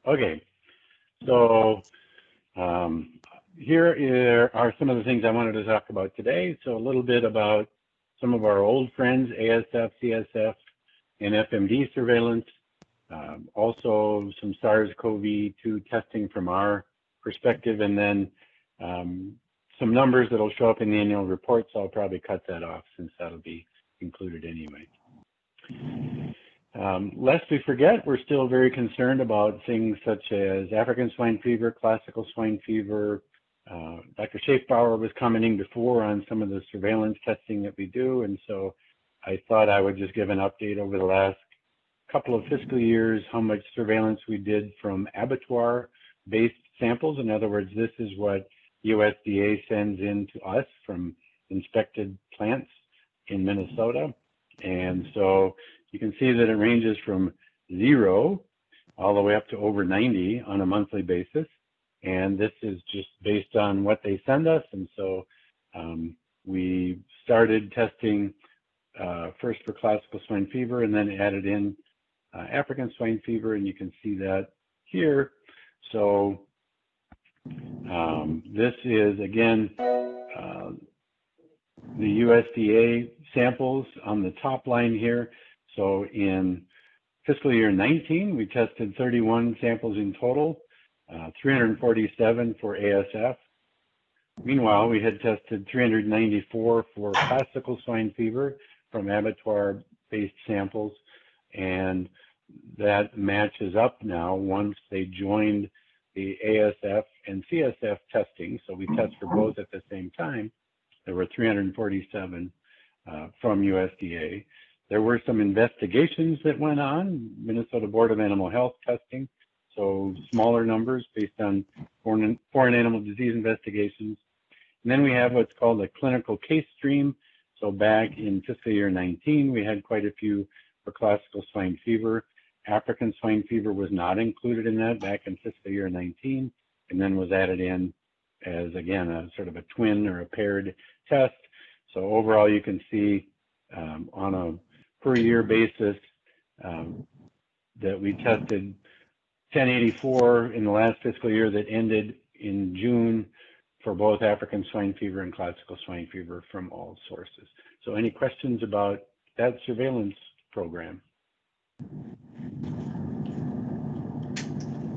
Okay, so here are some of the things I wanted to talk about today. So a little bit about some of our old friends, ASF, CSF, and FMD surveillance. Also some SARS-CoV-2 testing from our perspective, and then some numbers that'll show up in the annual report, so I'll probably cut that off since that'll be included anyway. Lest we forget, we're still very concerned about things such as African swine fever, classical swine fever. Dr. Schaefbauer was commenting before on some of the surveillance testing that we do, and so I thought I would just give an update over the last couple of fiscal years, how much surveillance we did from abattoir-based samples. In other words, this is what USDA sends in to us from inspected plants in Minnesota. And so you can see that it ranges from 0 all the way up to over 90 on a monthly basis. And this is just based on what they send us. And so we started testing first for classical swine fever and then added in African swine fever, and you can see that here. So this is, again, the USDA samples on the top line here. So in fiscal year 19, we tested 31 samples in total, 347 for ASF. Meanwhile, we had tested 394 for classical swine fever from abattoir-based samples, and that matches up now once they joined the ASF and CSF testing. So we test for both at the same time. There were 347 from USDA. There were some investigations that went on, Minnesota Board of Animal Health testing, so smaller numbers based on foreign animal disease investigations. And then we have what's called a clinical case stream. So back in fiscal year 19, we had quite a few for classical swine fever. African swine fever was not included in that back in fiscal year 19, and then was added in as, again, a sort of a twin or a paired test. So overall, you can see on a per year basis that we tested 1084 in the last fiscal year that ended in June for both African swine fever and classical swine fever from all sources. So any questions about that surveillance program?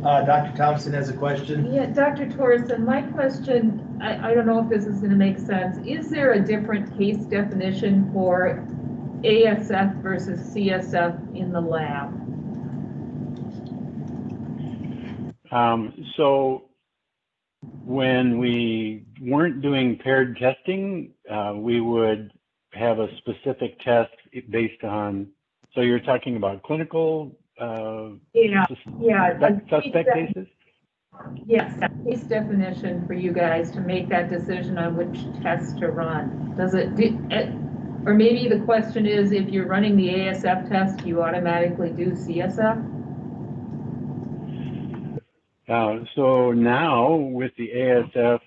Dr. Thompson has a question. Yeah, Dr. Torreson, my question, I don't know if this is going to make sense. Is there a different case definition for ASF versus CSF in the lab? So when we weren't doing paired testing, we would have a specific test based on, so you're talking about clinical suspect cases? Yes, case definition for you guys to make that decision on which test to run. Does it, or maybe the question is, if you're running the ASF test, you automatically do CSF? So now with the ASF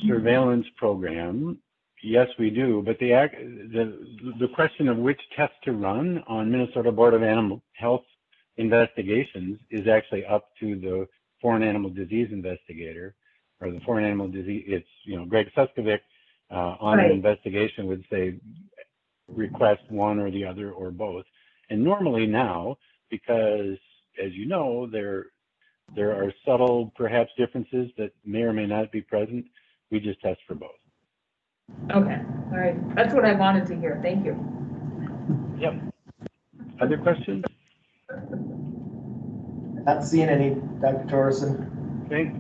surveillance program, yes, we do. But the question of which test to run on Minnesota Board of Animal Health investigations is actually up to the foreign animal disease investigator, or the foreign animal disease. It's Greg Suskovic on an investigation would say request one or the other or both. And normally now, because as you know, there are subtle perhaps differences that may or may not be present, we just test for both. Okay, all right. That's what I wanted to hear. Thank you. Yep. Other questions? Not seeing any, Dr. Torreson. Okay.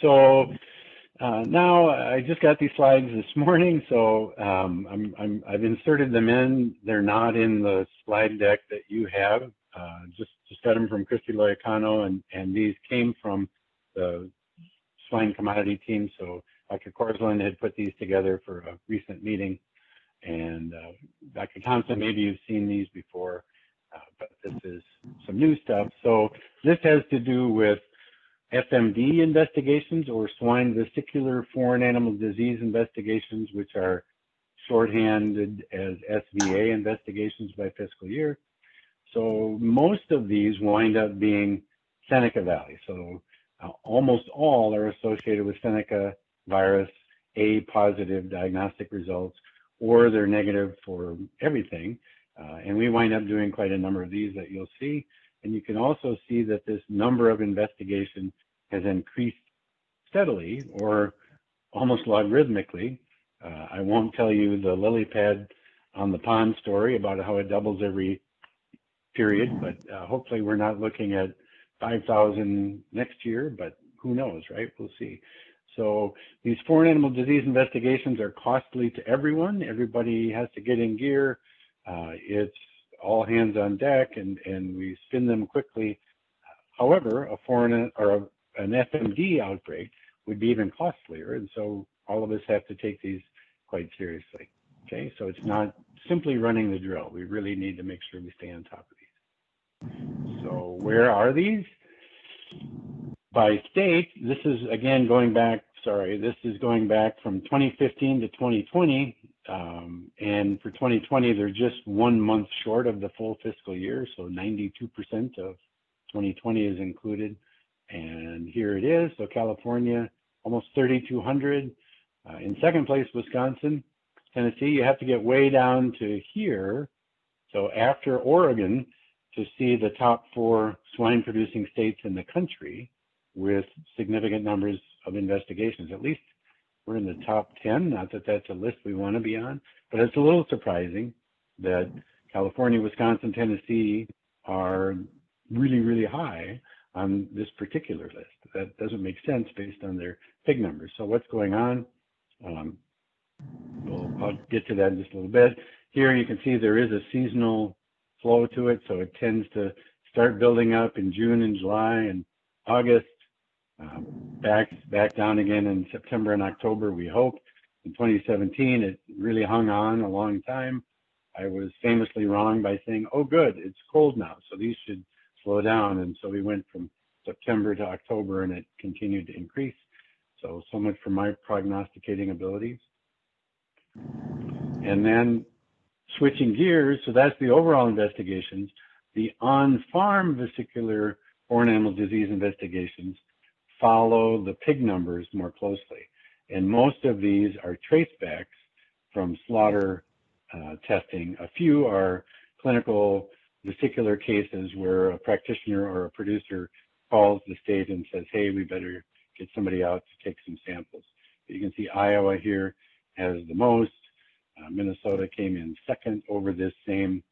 So now I just got these slides this morning, so I've inserted them in. They're not in the slide deck that you have. Just got them from Christy Loyacano, and these came from the swine commodity team. So Dr. Korsland had put these together for a recent meeting, and Dr. Thompson, maybe you've seen these before, but this is some new stuff. So this has to do with FMD investigations, or swine vesicular foreign animal disease investigations, which are shorthanded as SVA investigations by fiscal year. So most of these wind up being Seneca Valley. So almost all are associated with Seneca virus, A positive diagnostic results, or they're negative for everything. And we wind up doing quite a number of these that you'll see. And you can also see that this number of investigations has increased steadily or almost logarithmically. I won't tell you the lily pad on the pond story about how it doubles every period, but hopefully we're not looking at 5,000 next year, but who knows, right? We'll see. So these foreign animal disease investigations are costly to everyone. Everybody has to get in gear. It's all hands on deck, and we spin them quickly. However, a foreign or an FMD outbreak would be even costlier, and so all of us have to take these quite seriously. Okay, so it's not simply running the drill. We really need to make sure we stay on top of these. So where are these? By state, this is again going back, this is going back from 2015 to 2020. And for 2020, they're just 1 month short of the full fiscal year. So 92% of 2020 is included. And here it is. So California, almost 3,200. In second place, Wisconsin. Tennessee, you have to get way down to here. So after Oregon, to see the top 4 swine producing states in the country with significant numbers of investigations. At least we're in the top 10, not that that's a list we want to be on, but it's a little surprising that California, Wisconsin, Tennessee are really, really high on this particular list. That doesn't make sense based on their pig numbers. So what's going on? I'll get to that in just a little bit. Here you can see there is a seasonal flow to it, so it tends to start building up in June and July and August, back down again in September and October, we hope. In 2017, it really hung on a long time. I was famously wrong by saying, oh good, it's cold now, so these should slow down. And so we went from September to October and it continued to increase. So much for my prognosticating abilities. And then switching gears, so that's the overall investigations. The on-farm vesicular foreign animal disease investigations follow the pig numbers more closely. And most of these are tracebacks from slaughter testing. A few are clinical vesicular cases where a practitioner or a producer calls the state and says, hey, we better get somebody out to take some samples. You can see Iowa here has the most. Minnesota came in second over this same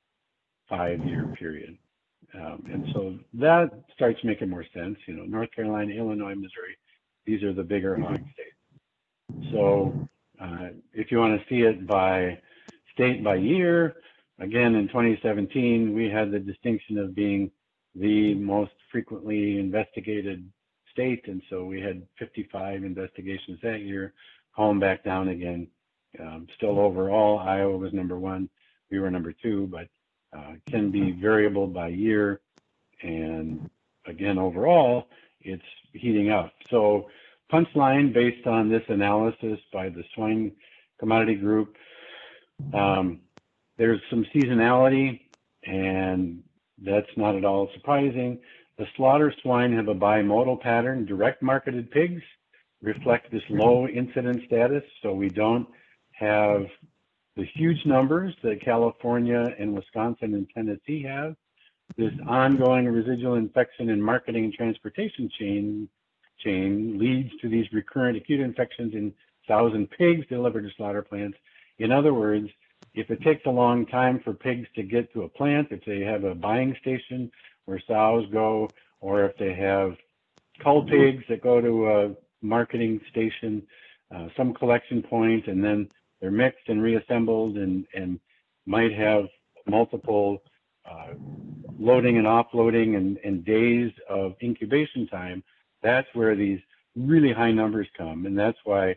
5-year period. And so that starts making more sense. You know, North Carolina, Illinois, Missouri, these are the bigger hog states. So if you want to see it by state by year, again, in 2017, we had the distinction of being the most frequently investigated state. And so we had 55 investigations that year, calm back down again. Still overall, Iowa was number 1. We were number 2, but can be variable by year. And again, overall, it's heating up. So punchline based on this analysis by the Swine Commodity Group, there's some seasonality, and that's not at all surprising. The slaughter swine have a bimodal pattern. Direct marketed pigs reflect this low incidence status, so we don't have the huge numbers that California and Wisconsin and Tennessee have. This ongoing residual infection in marketing and transportation chain leads to these recurrent acute infections in 1,000 pigs delivered to slaughter plants. In other words, if it takes a long time for pigs to get to a plant, if they have a buying station where sows go, or if they have cull pigs that go to a marketing station, some collection point, and then they're mixed and reassembled and might have multiple loading and offloading and days of incubation time, that's where these really high numbers come. And that's why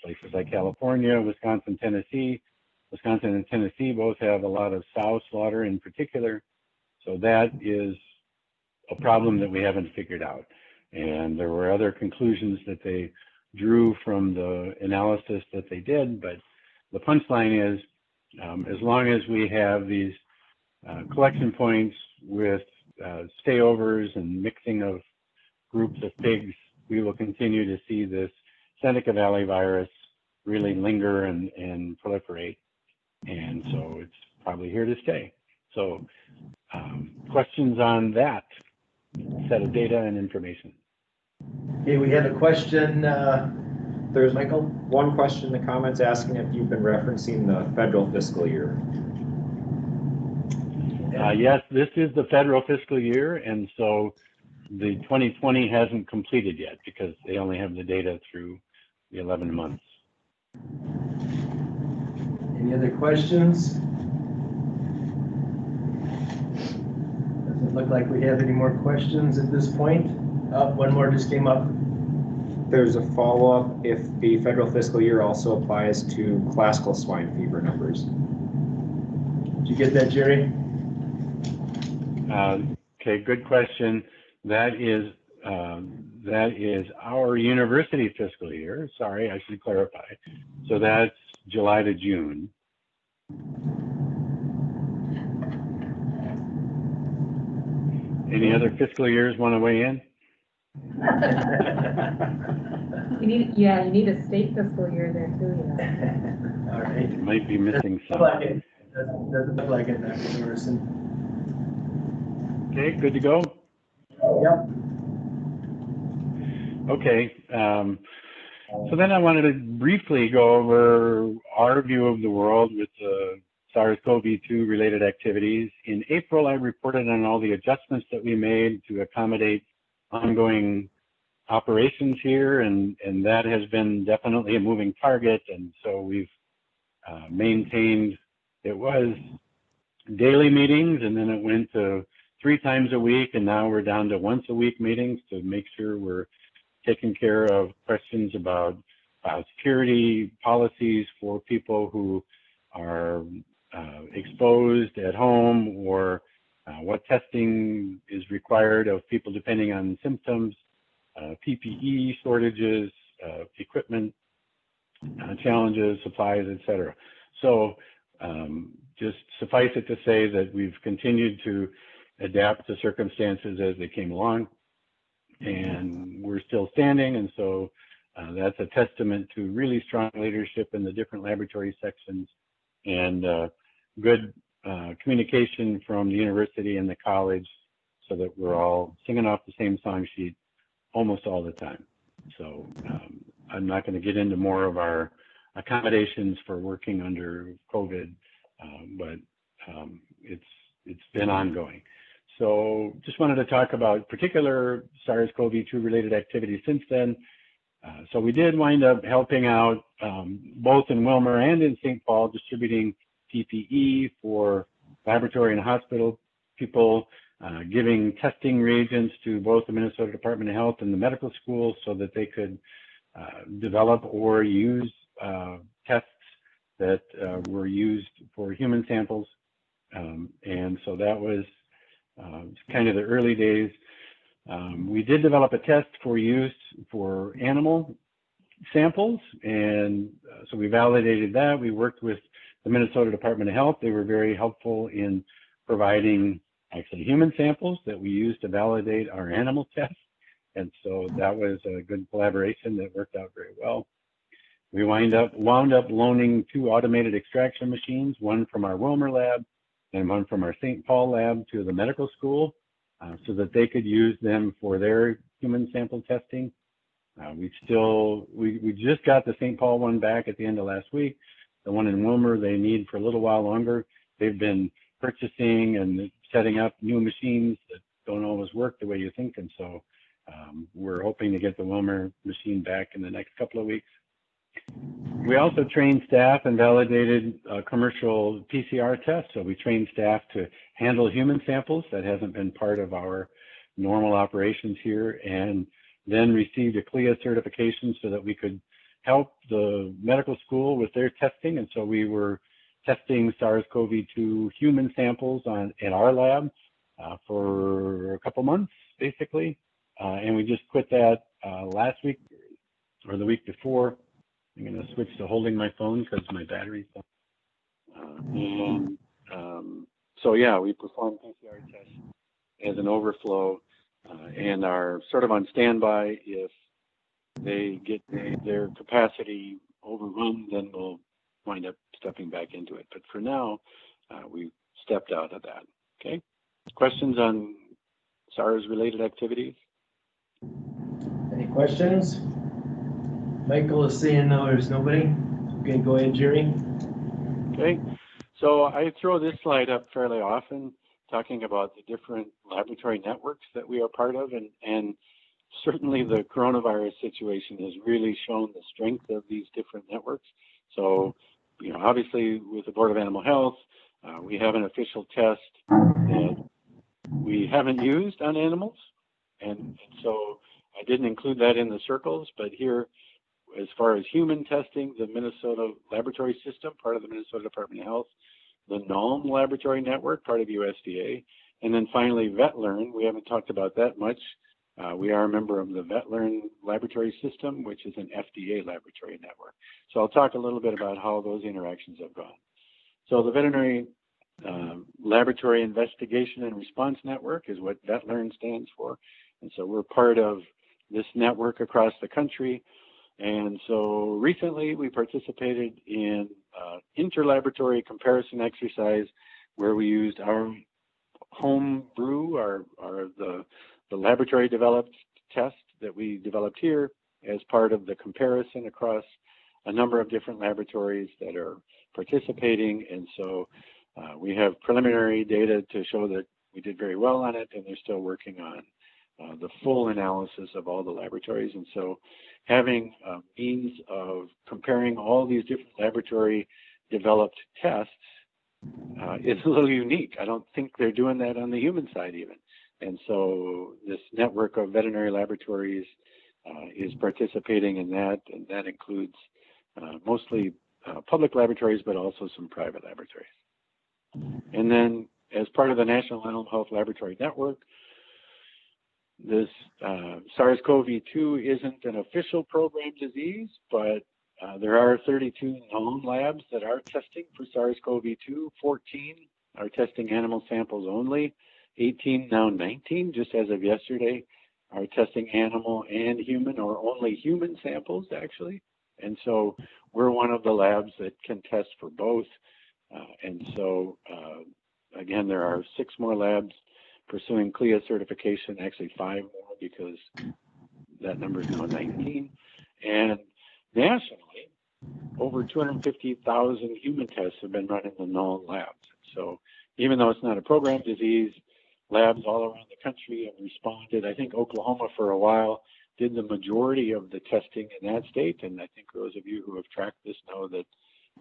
places like California, Wisconsin, and Tennessee both have a lot of sow slaughter in particular. So that is a problem that we haven't figured out. And there were other conclusions that they drew from the analysis that they did, but the punchline is, as long as we have these collection points with stayovers and mixing of groups of pigs, we will continue to see this Seneca Valley virus really linger and proliferate. And so it's probably here to stay. So questions on that set of data and information? Okay, we had a question, there's Michael. One question in the comments asking if you've been referencing the federal fiscal year. Yes, this is the federal fiscal year, and so the 2020 hasn't completed yet because they only have the data through the 11 months. Any other questions? Doesn't look like we have any more questions at this point. One more just came up. There's a follow-up if the federal fiscal year also applies to classical swine fever numbers. Did you get that, Jerry? Okay, good question. That is our university fiscal year. Sorry, I should clarify. So that's July to June. Any other fiscal years want to weigh in? You need a state fiscal year there too, you know. All right. Might be missing some. Doesn't look like it, Dr. Morrison. Okay, good to go? Yep. Okay. So then I wanted to briefly go over our view of the world with the SARS-CoV-2 related activities. In April, I reported on all the adjustments that we made to accommodate ongoing operations here, and that has been definitely a moving target. And so we've maintained, it was daily meetings, and then it went to 3 times a week, and now we're down to once a week meetings to make sure we're taking care of questions about security policies for people who are exposed at home, or what testing is required of people depending on symptoms, PPE shortages, equipment challenges, supplies, etc. So just suffice it to say that we've continued to adapt to circumstances as they came along, and we're still standing. And so that's a testament to really strong leadership in the different laboratory sections, and good communication from the university and the college, so that we're all singing off the same song sheet almost all the time. So I'm not going to get into more of our accommodations for working under COVID, but it's been ongoing. So just wanted to talk about particular SARS-CoV-2 related activities since then. So we did wind up helping out both in Willmar and in St. Paul, distributing PPE for laboratory and hospital people, giving testing reagents to both the Minnesota Department of Health and the medical schools so that they could develop or use tests that were used for human samples. And so that was kind of the early days. We did develop a test for use for animal samples, and so we validated that. We worked with the Minnesota Department of Health. They were very helpful in providing actually human samples that we used to validate our animal tests, and so that was a good collaboration that worked out very well. We wound up loaning 2 automated extraction machines, one from our Willmar lab and one from our St. Paul lab, to the medical school, so that they could use them for their human sample testing. We just got the St. Paul one back at the end of last week. The one in Willmar they need for a little while longer. They've been purchasing and setting up new machines that don't always work the way you think, and so we're hoping to get the Willmar machine back in the next couple of weeks. We also trained staff and validated commercial PCR tests. So we trained staff to handle human samples. That hasn't been part of our normal operations here, and then received a CLIA certification so that we could help the medical school with their testing. And so we were testing SARS-CoV-2 human samples in our lab for a couple months, basically. And we just quit that last week or the week before. I'm going to switch to holding my phone because my battery's down. So yeah, we performed PCR tests as an overflow and are sort of on standby. If they get their capacity overrun, then we'll wind up stepping back into it. But for now, we stepped out of that. Okay. Questions on SARS-related activities? Any questions? Michael is saying no, there's nobody. Okay, go ahead, Jerry. Okay. So I throw this slide up fairly often, talking about the different laboratory networks that we are part of, and certainly the coronavirus situation has really shown the strength of these different networks. So, obviously with the Board of Animal Health, we have an official test that we haven't used on animals. And so I didn't include that in the circles, but here, as far as human testing, the Minnesota Laboratory System, part of the Minnesota Department of Health, the NALM Laboratory Network, part of USDA, and then finally VetLearn. We haven't talked about that much. We are a member of the VetLearn Laboratory System, which is an FDA laboratory network. So I'll talk a little bit about how those interactions have gone. So the Veterinary Laboratory Investigation and Response Network is what VetLearn stands for. And so we're part of this network across the country. And so recently we participated in interlaboratory comparison exercise where we used our home brew, the laboratory developed test that we developed here as part of the comparison across a number of different laboratories that are participating. And so we have preliminary data to show that we did very well on it, and they're still working on the full analysis of all the laboratories. And so having a means of comparing all these different laboratory developed tests is a little unique. I don't think they're doing that on the human side even. And so this network of veterinary laboratories is participating in that, and that includes mostly public laboratories, but also some private laboratories. And then as part of the National Animal Health Laboratory Network, this SARS-CoV-2 isn't an official program disease, but there are 32 known labs that are testing for SARS-CoV-2. 14 are testing animal samples only. 18, now 19, just as of yesterday, are testing animal and human, or only human samples, actually. And so we're one of the labs that can test for both. And so, again, there are 6 more labs pursuing CLIA certification, actually 5 more, because that number is now 19. And nationally, over 250,000 human tests have been run in the known labs. So even though it's not a program disease, labs all around the country have responded. I think Oklahoma for a while did the majority of the testing in that state. And I think those of you who have tracked this know that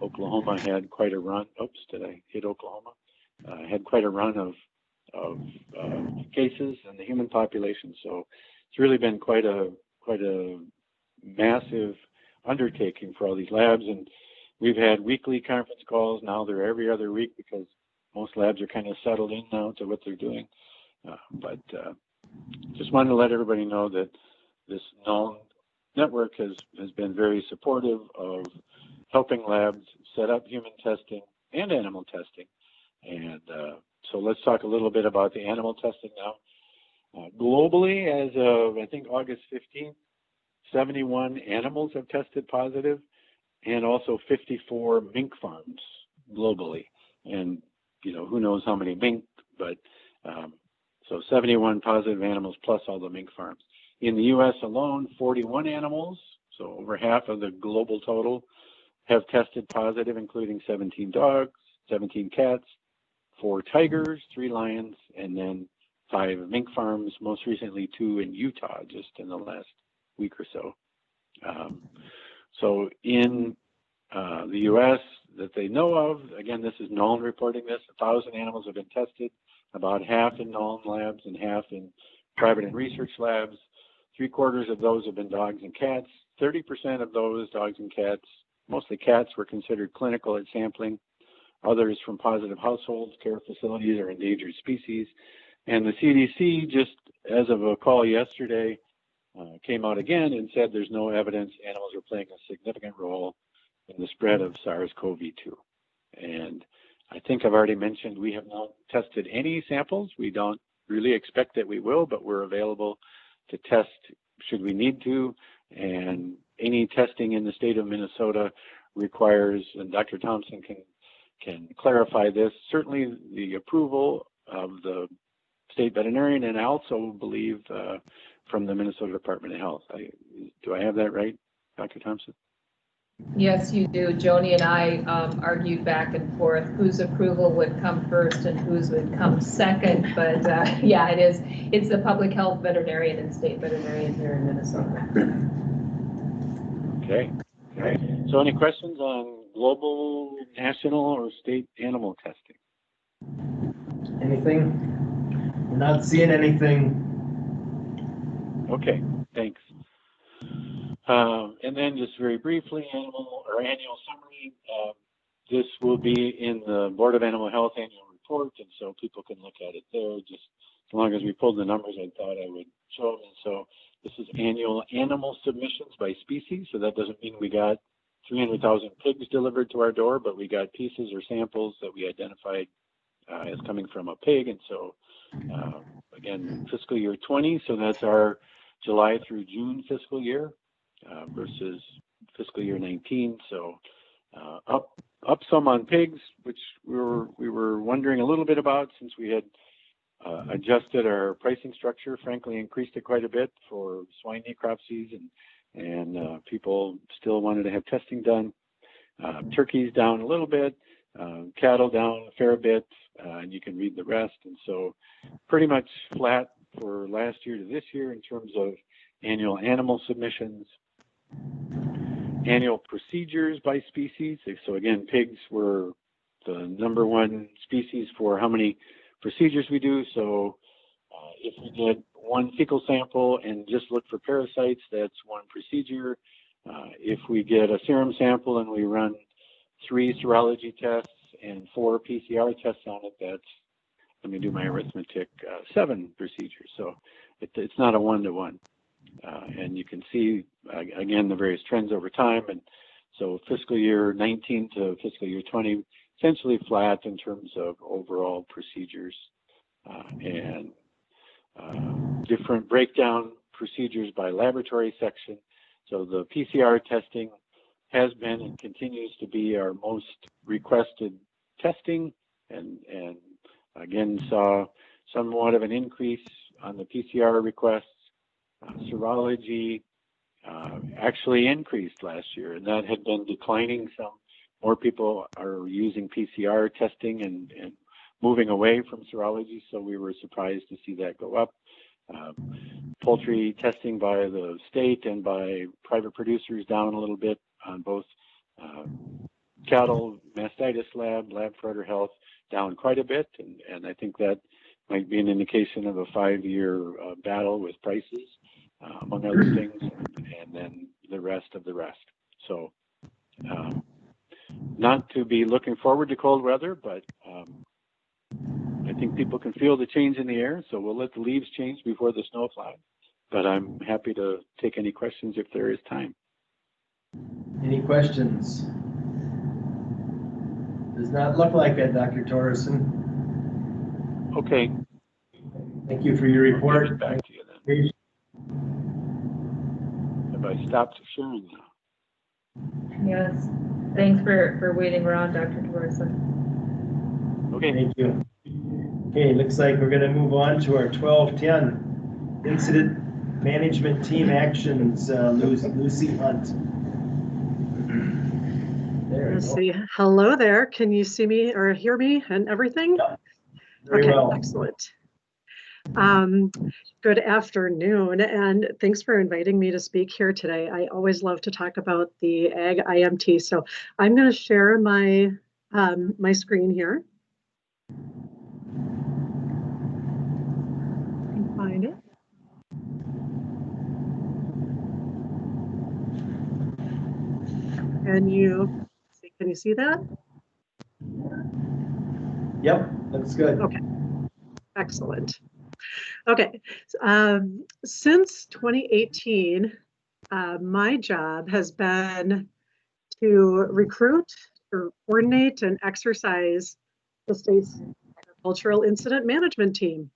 Oklahoma had quite a run. Oops, did I hit Oklahoma? Had quite a run of cases in the human population. So it's really been quite a massive undertaking for all these labs. And we've had weekly conference calls. Now they're every other week because most labs are kind of settled in now to what they're doing. But just wanted to let everybody know that this known network has been very supportive of helping labs set up human testing and animal testing. And so let's talk a little bit about the animal testing now. Globally, as of, I think, August 15th, 71 animals have tested positive, and also 54 mink farms globally. And, who knows how many mink, but so 71 positive animals plus all the mink farms. In the U.S. alone, 41 animals, so over half of the global total, have tested positive, including 17 dogs, 17 cats, 4 tigers, 3 lions, and then 5 mink farms, most recently 2 in Utah, just in the last week or so. So in the U.S. that they know of, again, this is Nuln reporting this, 1,000 animals have been tested, about half in Nuln labs and half in private and research labs. 3/4 of those have been dogs and cats. 30% of those dogs and cats, mostly cats, were considered clinical at sampling. Others from positive households, care facilities, or endangered species. And the CDC, just as of a call yesterday, came out again and said there's no evidence animals are playing a significant role in the spread of SARS-CoV-2. And I think I've already mentioned we have not tested any samples. We don't really expect that we will, but we're available to test should we need to. And any testing in the state of Minnesota requires, and Dr. Thompson can clarify this, certainly the approval of the state veterinarian, and I also believe from the Minnesota Department of Health. Do I have that right, Dr. Thompson? Yes, you do. Joni and I argued back and forth whose approval would come first and whose would come second. But yeah, it is. It's the public health veterinarian and state veterinarian here in Minnesota. Okay. So any questions on global, national, or state animal testing? Anything? We're not seeing anything. Okay, thanks. And then just very briefly, annual summary. This will be in the Board of Animal Health annual report, and so people can look at it there. Just as long as we pulled the numbers, I thought I would show them. And so this is annual animal submissions by species. So that doesn't mean we got 300,000 pigs delivered to our door, but we got pieces or samples that we identified as coming from a pig. And so again, fiscal year 20, so that's our July through June fiscal year versus fiscal year 19. So up some on pigs, which we were wondering a little bit about since we had adjusted our pricing structure, frankly increased it quite a bit for swine necropsies, and people still wanted to have testing done. Turkeys down a little bit, cattle down a fair bit, and you can read the rest. And so pretty much flat for last year to this year in terms of annual animal submissions. Annual procedures by species. So again, pigs were the number one species for how many procedures we do. So if we get one fecal sample and just look for parasites, that's one procedure. If we get a serum sample and we run 3 serology tests and 4 PCR tests on it, that's, let me do my arithmetic, 7 procedures. So it's not a one-to-one. And you can see, again, the various trends over time. And so fiscal year 19 to fiscal year 20, essentially flat in terms of overall procedures and different breakdown procedures by laboratory section. So the PCR testing has been and continues to be our most requested testing, and again saw somewhat of an increase on the PCR requests. Serology actually increased last year, and that had been declining some. More people are using PCR testing and moving away from serology, so we were surprised to see that go up. Poultry testing by the state and by private producers down a little bit on both cattle, mastitis lab for udder health down quite a bit, and I think that might be an indication of a 5-year battle with prices, among other things, and then the rest of the rest. So not to be looking forward to cold weather, but I think people can feel the change in the air, so we'll let the leaves change before the snow flies. But I'm happy to take any questions if there is time. Any questions? Does not look like it, Dr. Torreson. Okay. Thank you for your report. I'll get back to you then. Have I stopped sharing now? Yes. Thanks for waiting around, Dr. Torreson. Okay. Thank you. Okay, looks like we're going to move on to our 1210 incident management team actions. Lucy Hunt. There we Let's go. see. Hello there. Can you see me or hear me and everything? Yeah, very Okay, well. excellent. Good afternoon, and thanks for inviting me to speak here today. I always love to talk about the Ag IMT. So I'm going to share my my screen here. Can find it. Can you see that? Yep, looks good. Okay, excellent. Okay, since 2018, my job has been to recruit, or coordinate, and exercise the state's agricultural incident management team.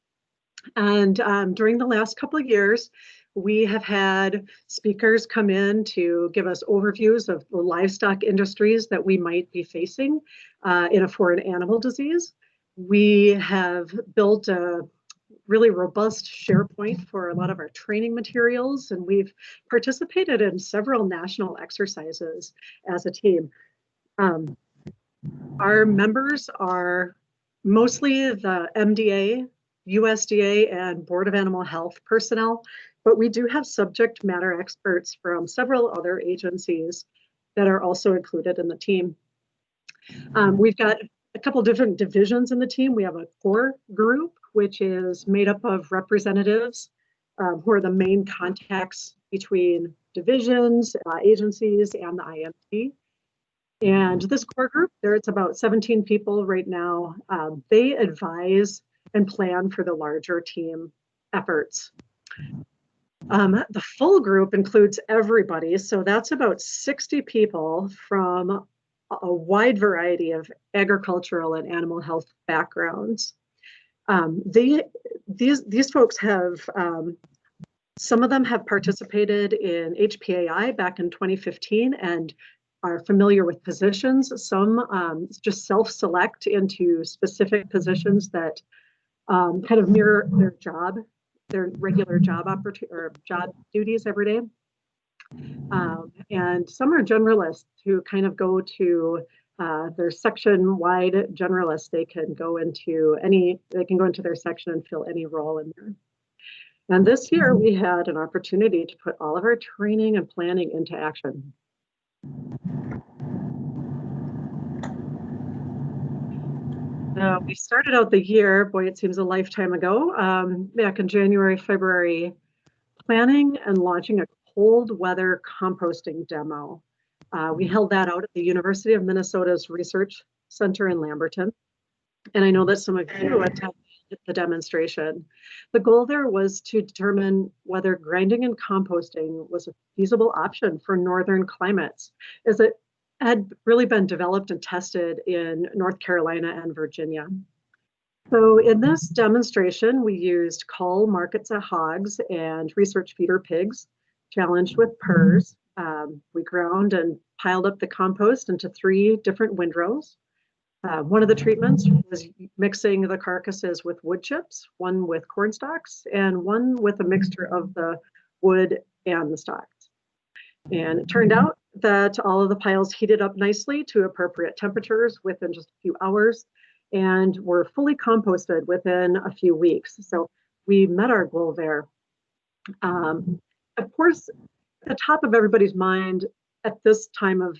And during the last couple of years, we have had speakers come in to give us overviews of the livestock industries that we might be facing in a foreign animal disease. We have built a really robust SharePoint for a lot of our training materials, and we've participated in several national exercises as a team. Our members are mostly the MDA, USDA, and Board of Animal Health personnel, but we do have subject matter experts from several other agencies that are also included in the team. We've got a couple different divisions in the team. We have a core group, which is made up of representatives who are the main contacts between divisions, agencies, and the IMT. And this core group, it's about 17 people right now. They advise and plan for the larger team efforts. The full group includes everybody. So that's about 60 people from a wide variety of agricultural and animal health backgrounds. These folks have, some of them have participated in HPAI back in 2015 and are familiar with positions. Some just self-select into specific positions that kind of mirror their regular job opportunity or job duties every day. And some are generalists who kind of go to their section-wide generalists. They can go into their section and fill any role in there. And this year we had an opportunity to put all of our training and planning into action. We started out the year, boy, it seems a lifetime ago, back in January, February, planning and launching a cold weather composting demo. We held that out at the University of Minnesota's Research Center in Lamberton. And I know that some of you attended the demonstration. The goal there was to determine whether grinding and composting was a feasible option for northern climates, as it had really been developed and tested in North Carolina and Virginia. So in this demonstration, we used cull markets hogs and research feeder pigs challenged with PRRS. We ground and piled up the compost into 3 different windrows. One of the treatments was mixing the carcasses with wood chips, one with corn stalks, and one with a mixture of the wood and the stalks. And it turned out that all of the piles heated up nicely to appropriate temperatures within just a few hours and were fully composted within a few weeks. So we met our goal there. Of course, at the top of everybody's mind at this time of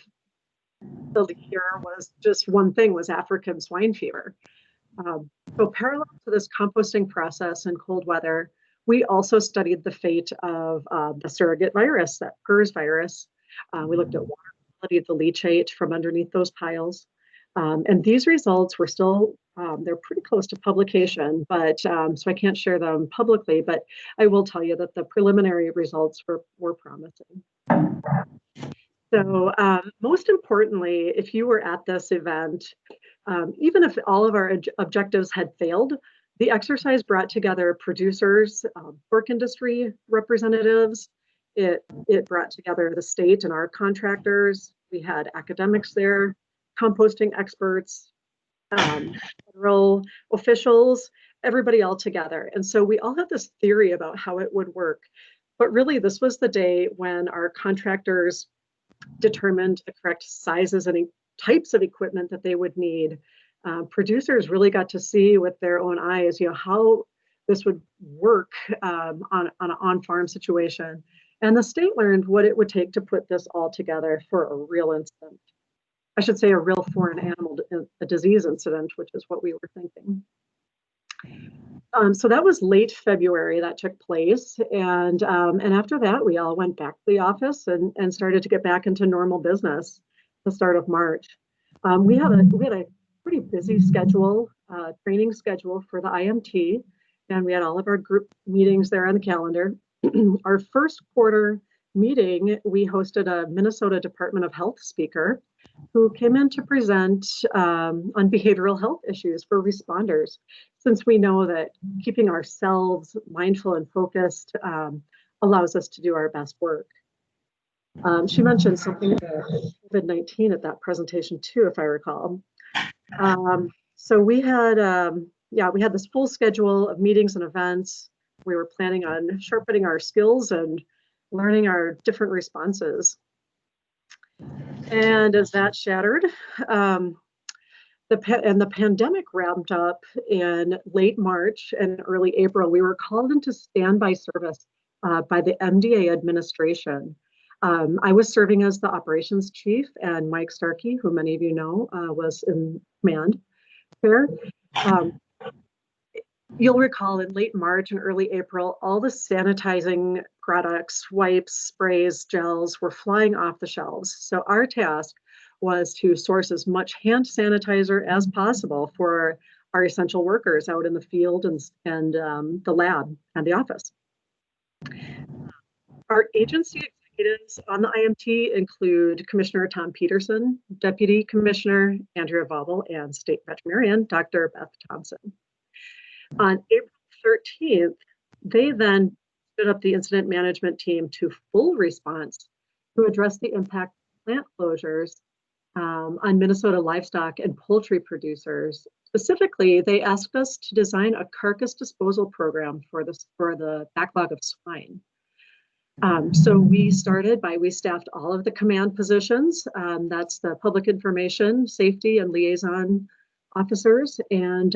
the year was just one thing, was African swine fever. So parallel to this composting process in cold weather, we also studied the fate of the surrogate virus, that PRRS virus. We looked at water quality of the leachate from underneath those piles. And these results were still, they're pretty close to publication, but so I can't share them publicly, but I will tell you that the preliminary results were promising. So most importantly, if you were at this event, even if all of our objectives had failed, the exercise brought together producers, pork industry representatives. It brought together the state and our contractors. We had academics there, composting experts, federal officials, everybody all together. And so we all had this theory about how it would work. But really, this was the day when our contractors determined the correct sizes and types of equipment that they would need. Producers really got to see with their own eyes, how this would work on an on-farm situation. And the state learned what it would take to put this all together for a real incident. I should say a real foreign animal disease incident, which is what we were thinking. So that was late February that took place. And after that, we all went back to the office and started to get back into normal business the start of March. We had a pretty busy schedule, training schedule for the IMT, and we had all of our group meetings there on the calendar. Our first quarter meeting, we hosted a Minnesota Department of Health speaker, who came in to present on behavioral health issues for responders, since we know that keeping ourselves mindful and focused allows us to do our best work. She mentioned something about COVID-19 at that presentation too, if I recall. So we had, we had this full schedule of meetings and events. We were planning on sharpening our skills and learning our different responses. And as that shattered, the pandemic ramped up in late March and early April. We were called into standby service by the MDA administration. I was serving as the operations chief, and Mike Starkey, who many of you know, was in command there. You'll recall in late March and early April, all the sanitizing products, wipes, sprays, gels were flying off the shelves. So our task was to source as much hand sanitizer as possible for our essential workers out in the field and the lab and the office. Our agency executives on the IMT include Commissioner Tom Peterson, Deputy Commissioner Andrea Vobel, and State Veterinarian Dr. Beth Thompson. On April 13th, they then stood up the incident management team to full response to address the impact of plant closures on Minnesota livestock and poultry producers. Specifically, they asked us to design a carcass disposal program for the backlog of swine. So we staffed all of the command positions. That's the public information, safety, and liaison officers, and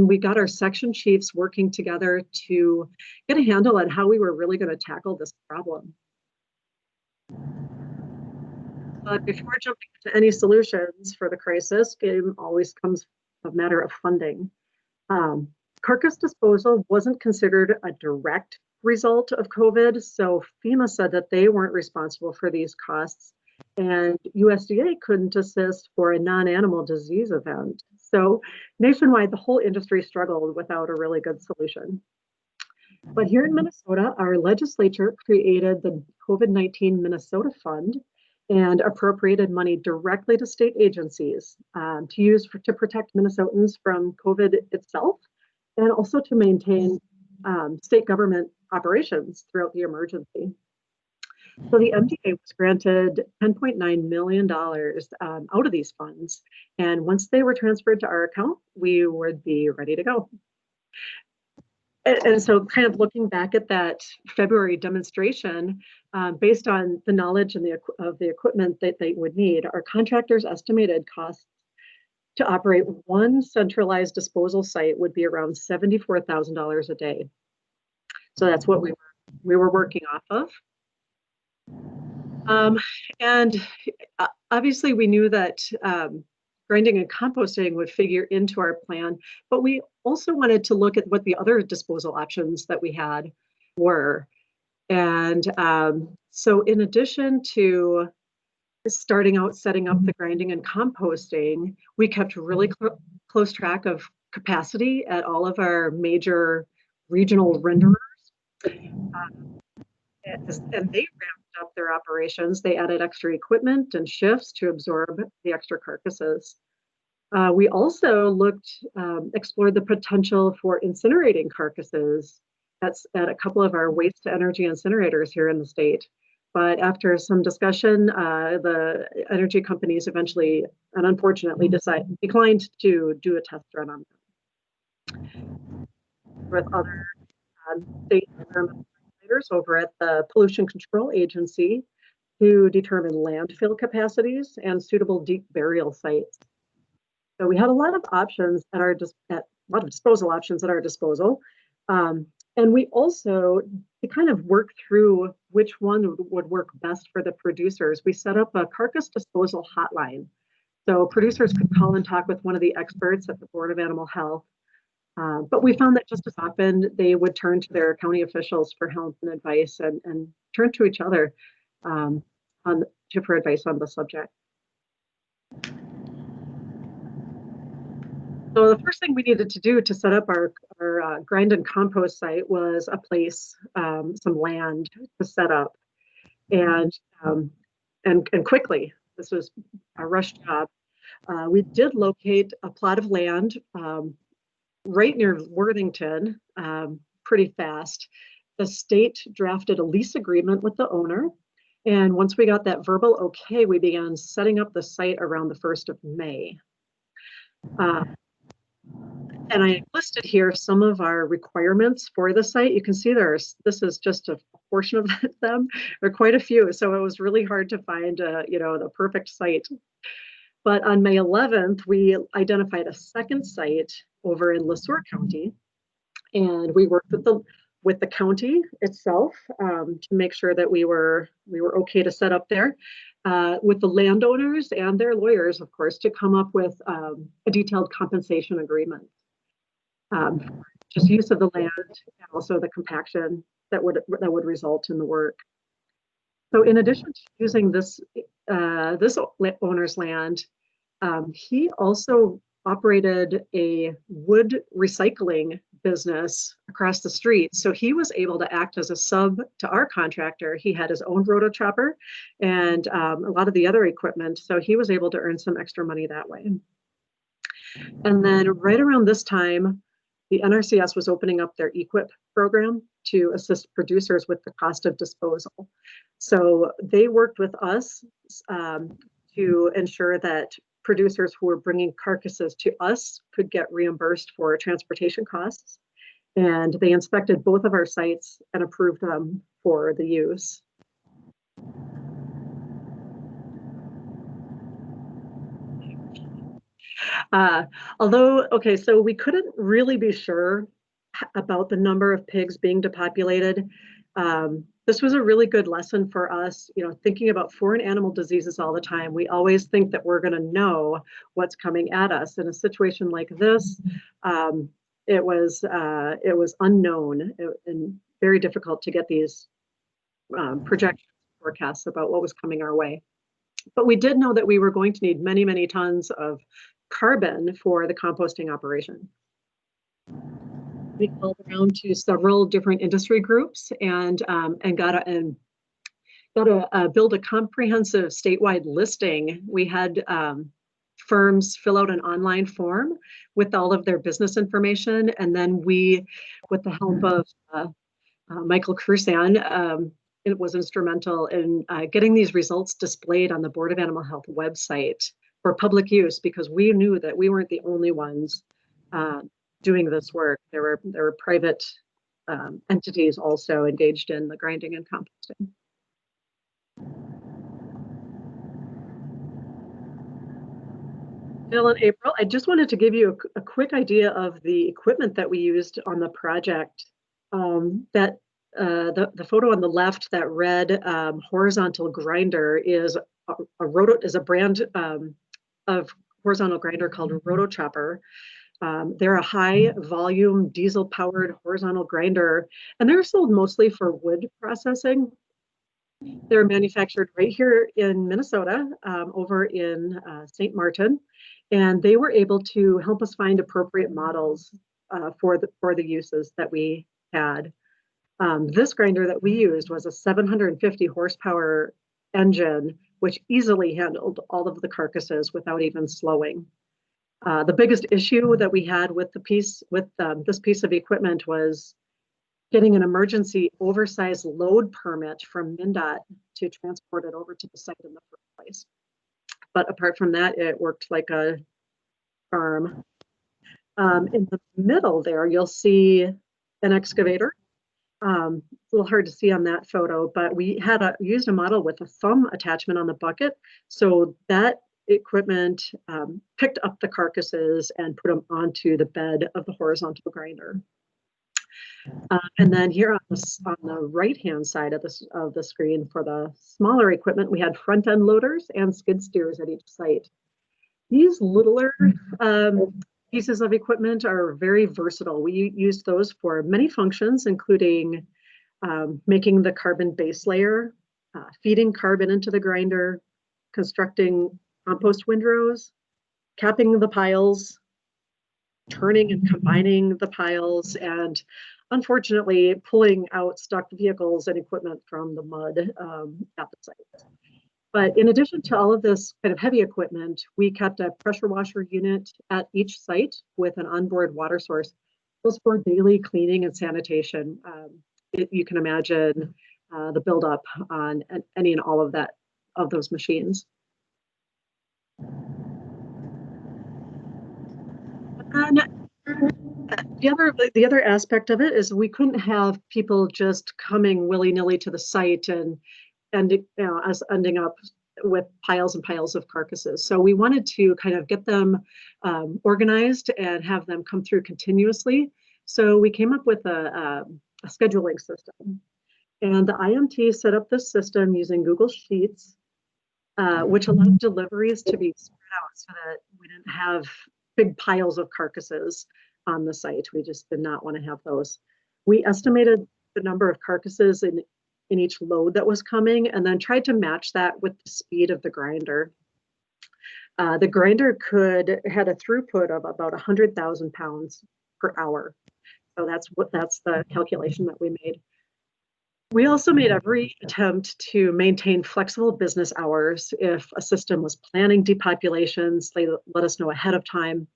we got our section chiefs working together to get a handle on how we were really going to tackle this problem. But before jumping into any solutions for the crisis, it always comes a matter of funding. Carcass disposal wasn't considered a direct result of COVID, so FEMA said that they weren't responsible for these costs, and USDA couldn't assist for a non-animal disease event. So nationwide, the whole industry struggled without a really good solution. But here in Minnesota, our legislature created the COVID-19 Minnesota Fund and appropriated money directly to state agencies to use to protect Minnesotans from COVID itself, and also to maintain state government operations throughout the emergency. So the MDA was granted $10.9 million out of these funds. And once they were transferred to our account, we would be ready to go. And so kind of looking back at that February demonstration, based on the knowledge and of the equipment that they would need, our contractors estimated costs to operate one centralized disposal site would be around $74,000 a day. So that's what we were working off of. And obviously we knew that grinding and composting would figure into our plan, but we also wanted to look at what the other disposal options that we had were. And so in addition to setting up the grinding and composting, we kept really close track of capacity at all of our major regional renderers. And they ramped up their operations. They added extra equipment and shifts to absorb the extra carcasses. We also explored the potential for incinerating carcasses. That's at a couple of our waste to energy incinerators here in the state. But after some discussion, the energy companies eventually and unfortunately declined to do a test run on them. With other state environmental regulators over at the Pollution Control Agency to determine landfill capacities and suitable deep burial sites. So we had a lot of options a lot of disposal options at our disposal. And we also, to kind of work through which one would work best for the producers, we set up a carcass disposal hotline. So producers could call and talk with one of the experts at the Board of Animal Health. But we found that just as often they would turn to their county officials for help and advice, and turn to each other for advice on the subject. So the first thing we needed to do to set up our grind and compost site was a place, some land to set up, and quickly. this was a rush job. We did locate a plot of land right near Worthington pretty fast. The state drafted a lease agreement with the owner. And once we got that verbal okay, we began setting up the site around the 1st of May. And I listed here some of our requirements for the site. You can see this is just a portion of them. There are quite a few, so it was really hard to find, the perfect site. But on May 11th, we identified a second site over in LeSueur County, and we worked with the county itself to make sure that we were okay to set up there. With the landowners and their lawyers, of course, to come up with a detailed compensation agreement. Just use of the land and also the compaction that would result in the work. So in addition to using this owner's land, he also operated a wood recycling business across the street. So he was able to act as a sub to our contractor. He had his own rotochopper and a lot of the other equipment. So he was able to earn some extra money that way. And then right around this time, the NRCS was opening up their EQIP program to assist producers with the cost of disposal. So they worked with us to ensure that producers who were bringing carcasses to us could get reimbursed for transportation costs. And they inspected both of our sites and approved them for the use. So we couldn't really be sure about the number of pigs being depopulated. This was a really good lesson for us, thinking about foreign animal diseases all the time. We always think that we're going to know what's coming at us. In a situation like this, it was unknown and very difficult to get these projection forecasts about what was coming our way. But we did know that we were going to need many, many tons of carbon for the composting operation. We called around to several different industry groups and got to build a comprehensive statewide listing. We had firms fill out an online form with all of their business information, and then we, with the help of Michael Crusan, it was instrumental in getting these results displayed on the Board of Animal Health website for public use, because we knew that we weren't the only ones doing this work. There were private entities also engaged in the grinding and composting. Bill and April, I just wanted to give you a quick idea of the equipment that we used on the project. The photo on the left, that red horizontal grinder, is a brand of horizontal grinder called Rotochopper. They're a high volume diesel powered horizontal grinder, and they're sold mostly for wood processing. They're manufactured right here in Minnesota, over in St. Martin, and they were able to help us find appropriate models for the uses that we had. This grinder that we used was a 750 horsepower engine, which easily handled all of the carcasses without even slowing. The biggest issue that we had with this piece of equipment was getting an emergency oversized load permit from MnDOT to transport it over to the site in the first place. But apart from that, it worked like a charm. In the middle there, you'll see an excavator. It's a little hard to see on that photo, but we used a model with a thumb attachment on the bucket. So that equipment picked up the carcasses and put them onto the bed of the horizontal grinder. And then here on the right-hand side of the screen, for the smaller equipment, we had front-end loaders and skid steers at each site. These littler pieces of equipment are very versatile. We used those for many functions, including making the carbon base layer, feeding carbon into the grinder, constructing compost windrows, capping the piles, turning and combining the piles, and unfortunately pulling out stuck vehicles and equipment from the mud at the site. But in addition to all of this kind of heavy equipment, we kept a pressure washer unit at each site with an onboard water source just for daily cleaning and sanitation. You can imagine the buildup on any and all of that of those machines. And the other aspect of it is we couldn't have people just coming willy-nilly to the site and us ending up with piles and piles of carcasses. So we wanted to kind of get them organized and have them come through continuously. So we came up with a scheduling system. And the IMT set up this system using Google Sheets, which allowed deliveries to be spread out so that we didn't have big piles of carcasses on the site. We just did not want to have those. We estimated the number of carcasses in each load that was coming and then tried to match that with the speed of the grinder. The grinder had a throughput of about 100,000 pounds per hour. So that's the calculation that we made. We also made every attempt to maintain flexible business hours. If a system was planning depopulations, they let us know ahead of time.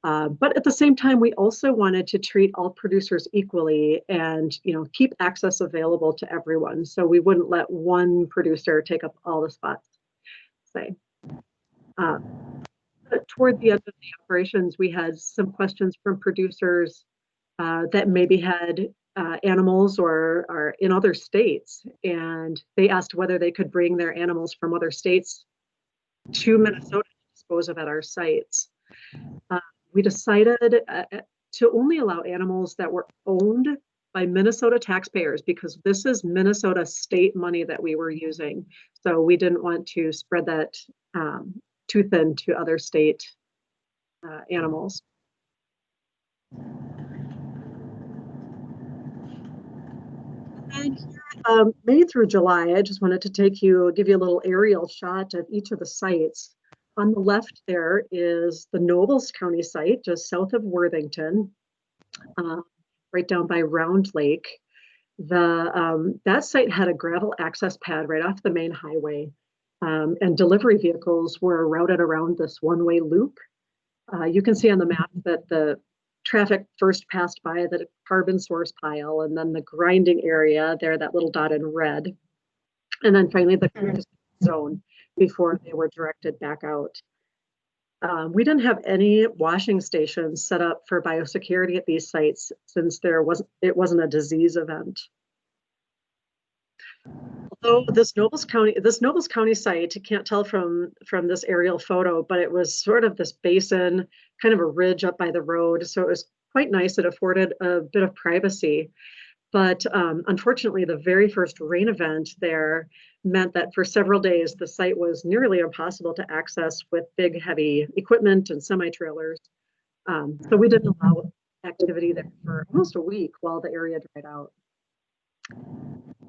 But at the same time, we also wanted to treat all producers equally and keep access available to everyone. So we wouldn't let one producer take up all the spots, say. Toward the end of the operations, we had some questions from producers that maybe had animals or are in other states, and they asked whether they could bring their animals from other states to Minnesota to dispose of at our sites. We decided to only allow animals that were owned by Minnesota taxpayers because this is Minnesota state money that we were using. So we didn't want to spread that too thin to other state animals. And here, May through July, I just wanted to give you a little aerial shot of each of the sites. On the left there is the Nobles County site, just south of Worthington, right down by Round Lake. That site had a gravel access pad right off the main highway, and delivery vehicles were routed around this one-way loop. You can see on the map that the traffic first passed by the carbon source pile and then the grinding area there, that little dot in red, and then finally the zone before they were directed back out. We didn't have any washing stations set up for biosecurity at these sites since it wasn't a disease event. Although this Nobles County site, you can't tell from this aerial photo, but it was sort of this basin, kind of a ridge up by the road. So it was quite nice. It afforded a bit of privacy. But unfortunately, the very first rain event there meant that for several days, the site was nearly impossible to access with big, heavy equipment and semi-trailers. So we didn't allow activity there for almost a week while the area dried out.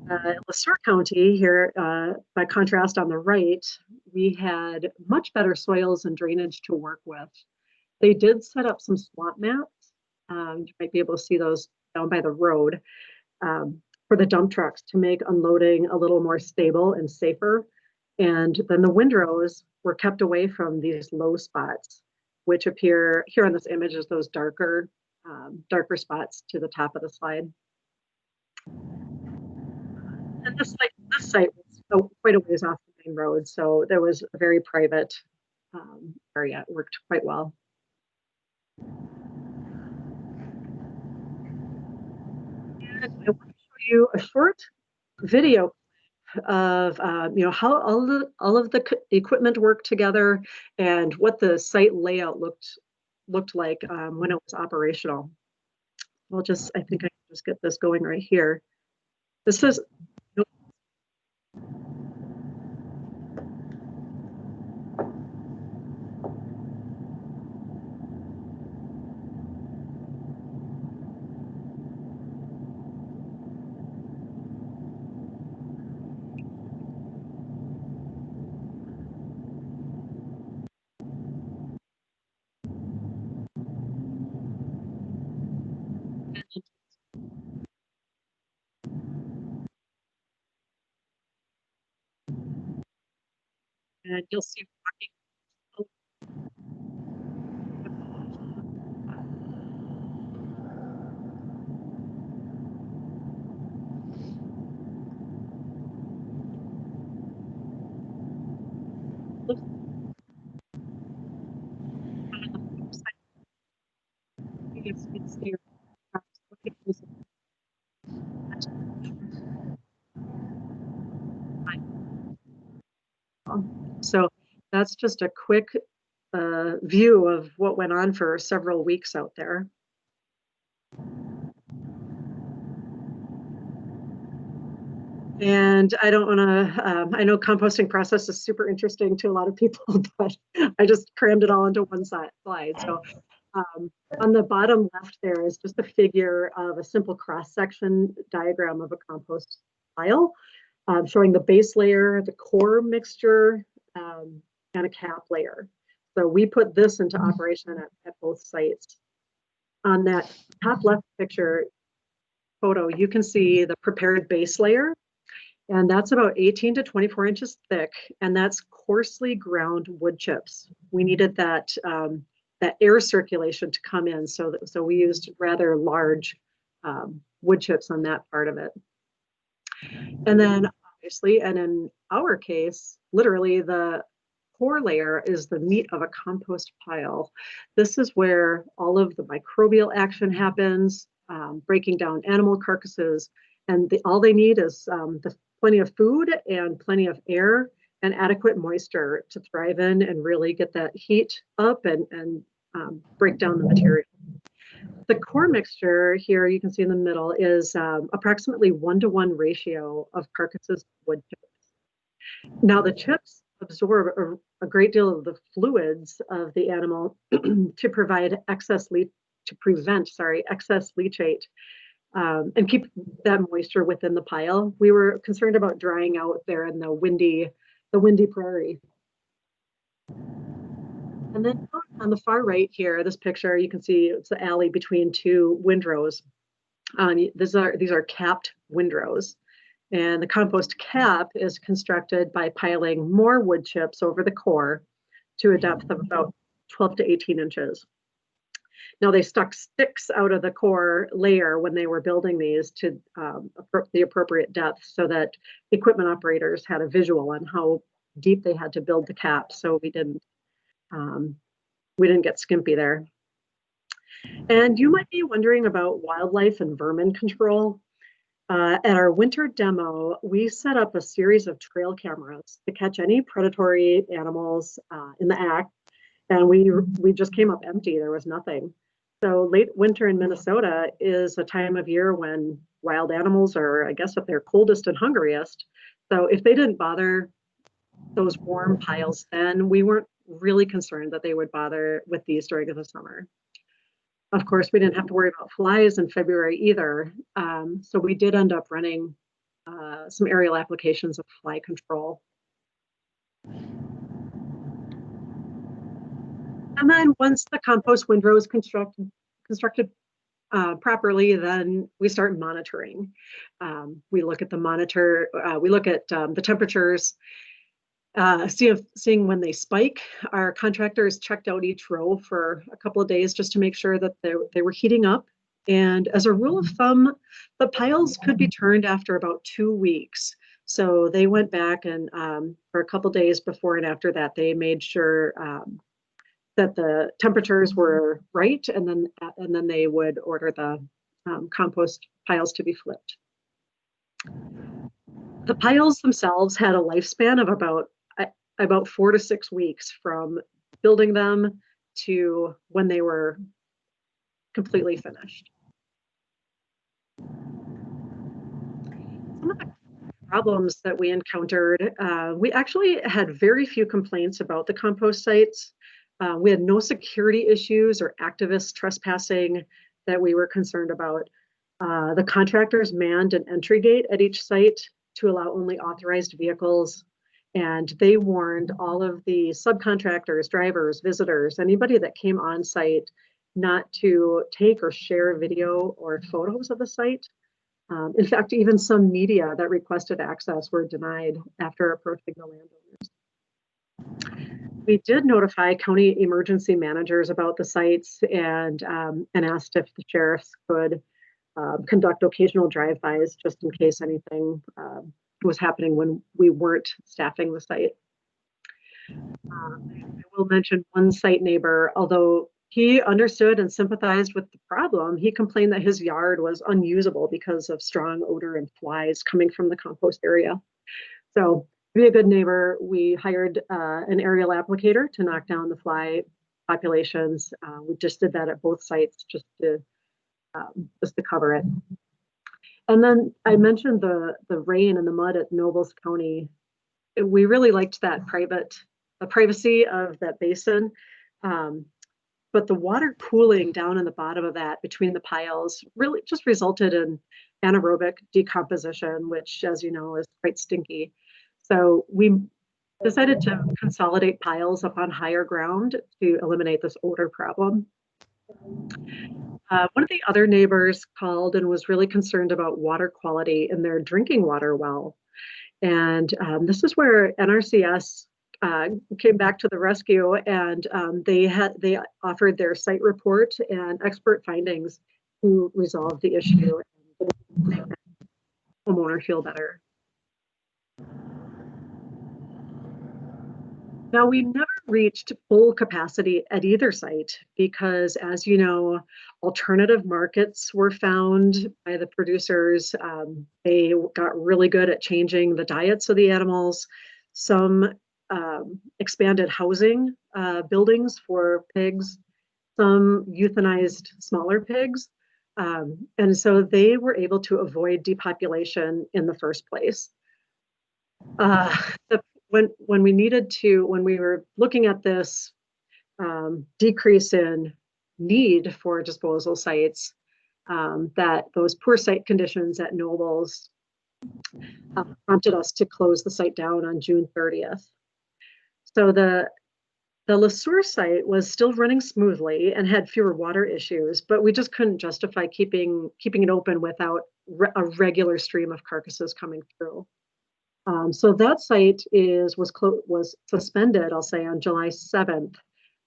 Le Sueur County here, by contrast on the right, we had much better soils and drainage to work with. They did set up some swamp mats. You might be able to see those down by the road for the dump trucks to make unloading a little more stable and safer. And then the windrows were kept away from these low spots, which appear here on this image as those darker spots to the top of the slide. And this site was quite a ways off the main road, so there was a very private area. It worked quite well. And I want to show you a short video of how all of the equipment worked together and what the site layout looked like when it was operational. I think I can just get this going right here. This is and you'll see it's here. So that's just a quick view of what went on for several weeks out there. And I don't want to, I know composting process is super interesting to a lot of people, but I just crammed it all into one slide. So on the bottom left there is just a figure of a simple cross-section diagram of a compost pile, showing the base layer, the core mixture, and a cap layer. So we put this into operation at both sites. On that top left picture photo, you can see the prepared base layer, and that's about 18 to 24 inches thick, and that's coarsely ground wood chips. We needed that that air circulation to come in, so we used rather large wood chips on that part of it. And then obviously, and in our case, literally the core layer is the meat of a compost pile. This is where all of the microbial action happens, breaking down animal carcasses, and all they need is plenty of food and plenty of air and adequate moisture to thrive in and really get that heat up and break down the material. The core mixture here, you can see in the middle, is approximately 1-to-1 ratio of carcasses wood chips. Now the chips absorb a great deal of the fluids of the animal to provide prevent excess leachate and keep that moisture within the pile. We were concerned about drying out there in the windy prairie. And then on the far right here, this picture, you can see it's the alley between two windrows. These are capped windrows. And the compost cap is constructed by piling more wood chips over the core to a depth of about 12 to 18 inches. Now they stuck sticks out of the core layer when they were building these to the appropriate depth so that equipment operators had a visual on how deep they had to build the cap, so we didn't get skimpy there. And you might be wondering about wildlife and vermin control. At our winter demo, we set up a series of trail cameras to catch any predatory animals in the act, and we just came up empty. There was nothing. So late winter in Minnesota is a time of year when wild animals are, I guess, at their coldest and hungriest. So if they didn't bother those warm piles then, we weren't really concerned that they would bother with these during the summer. Of course, we didn't have to worry about flies in February either. So we did end up running some aerial applications of fly control. And then once the compost windrow is constructed properly, then we start monitoring. We look at the temperatures, seeing when they spike. Our contractors checked out each row for a couple of days just to make sure that they were heating up. And as a rule of thumb, the piles could be turned after about 2 weeks. So they went back and for a couple of days before and after that, they made sure that the temperatures were right, and then they would order the compost piles to be flipped. The piles themselves had a lifespan of about 4 to 6 weeks from building them to when they were completely finished. Some of the problems that we encountered, we actually had very few complaints about the compost sites. We had no security issues or activist trespassing that we were concerned about. The contractors manned an entry gate at each site to allow only authorized vehicles. And they warned all of the subcontractors, drivers, visitors, anybody that came on site not to take or share video or photos of the site. In fact, even some media that requested access were denied after approaching the landowners. We did notify county emergency managers about the sites and asked if the sheriffs could conduct occasional drive-bys just in case anything was happening when we weren't staffing the site. I will mention one site neighbor, although he understood and sympathized with the problem, he complained that his yard was unusable because of strong odor and flies coming from the compost area. So to be a good neighbor, we hired an aerial applicator to knock down the fly populations. We just did that at both sites just to cover it. And then I mentioned the rain and the mud at Nobles County. We really liked that privacy of that basin. But the water pooling down in the bottom of that between the piles really just resulted in anaerobic decomposition, which, as you know, is quite stinky. So we decided to consolidate piles up on higher ground to eliminate this odor problem. One of the other neighbors called and was really concerned about water quality in their drinking water well. And this is where NRCS came back to the rescue, and they offered their site report and expert findings to resolve the issue and make the homeowner feel better. Now, we never reached full capacity at either site because, as you know, alternative markets were found by the producers. They got really good at changing the diets of the animals. Some expanded housing buildings for pigs. Some euthanized smaller pigs. And so they were able to avoid depopulation in the first place. When we were looking at this decrease in need for disposal sites, that those poor site conditions at Nobles prompted us to close the site down on June 30th. So the Le Sueur site was still running smoothly and had fewer water issues, but we just couldn't justify keeping it open without a regular stream of carcasses coming through. So that site was suspended, I'll say, on July 7th.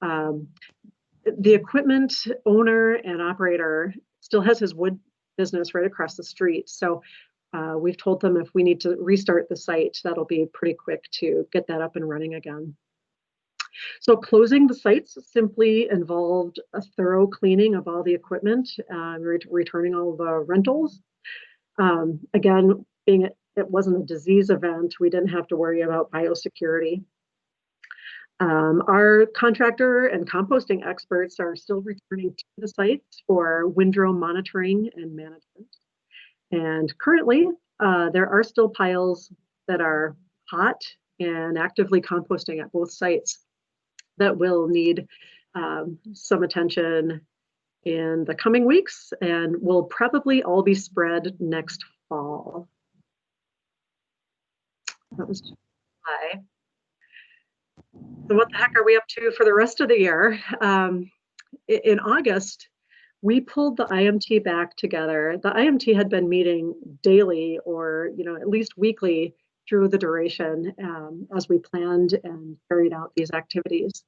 The equipment owner and operator still has his wood business right across the street. So we've told them if we need to restart the site, that'll be pretty quick to get that up and running again. So closing the sites simply involved a thorough cleaning of all the equipment, returning all the rentals. Again, it wasn't a disease event, we didn't have to worry about biosecurity. Our contractor and composting experts are still returning to the sites for windrow monitoring and management. And currently, there are still piles that are hot and actively composting at both sites that will need some attention in the coming weeks and will probably all be spread next fall. That was July. So what the heck are we up to for the rest of the year? In August, we pulled the IMT back together. The IMT had been meeting daily or at least weekly through the duration as we planned and carried out these activities.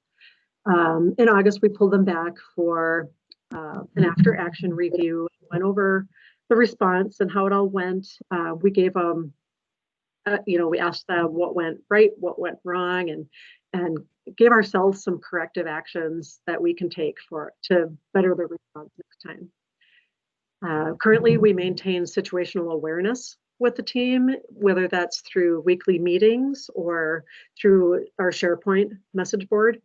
In August, we pulled them back for an after action review, went over the response and how it all went. We gave them we asked them what went right, what went wrong, and gave ourselves some corrective actions that we can take to better the response next time. Currently, we maintain situational awareness with the team, whether that's through weekly meetings or through our SharePoint message board.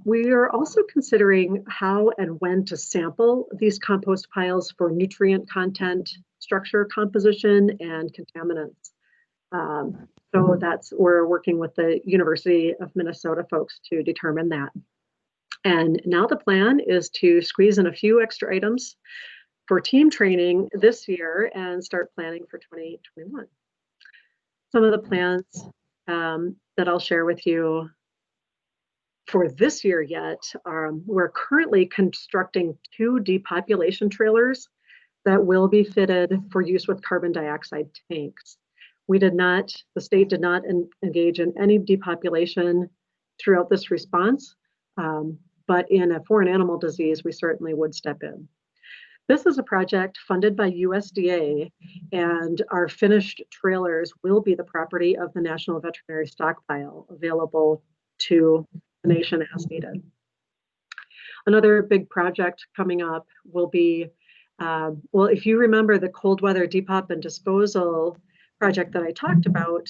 We are also considering how and when to sample these compost piles for nutrient content, structure composition, and contaminants. So we're working with the University of Minnesota folks to determine that. And now the plan is to squeeze in a few extra items for team training this year and start planning for 2021. Some of the plans that I'll share with you for this year yet, we're currently constructing 2 depopulation trailers that will be fitted for use with carbon dioxide tanks. The state did not engage in any depopulation throughout this response, but in a foreign animal disease, we certainly would step in. This is a project funded by USDA, and our finished trailers will be the property of the National Veterinary Stockpile, available to the nation as needed. Another big project coming up will be, well, if you remember the cold weather depop and disposal project that I talked about,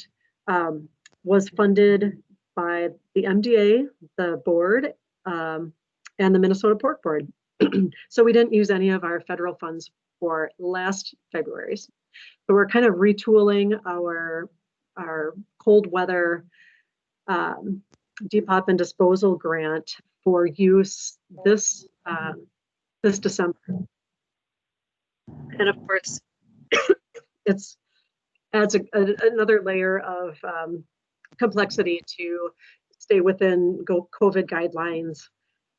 was funded by the MDA, the board, and the Minnesota Pork Board. So we didn't use any of our federal funds for last February's. So we're kind of retooling our cold weather depop and disposal grant for use this December. And of course, it's adds another layer of complexity to stay within COVID guidelines.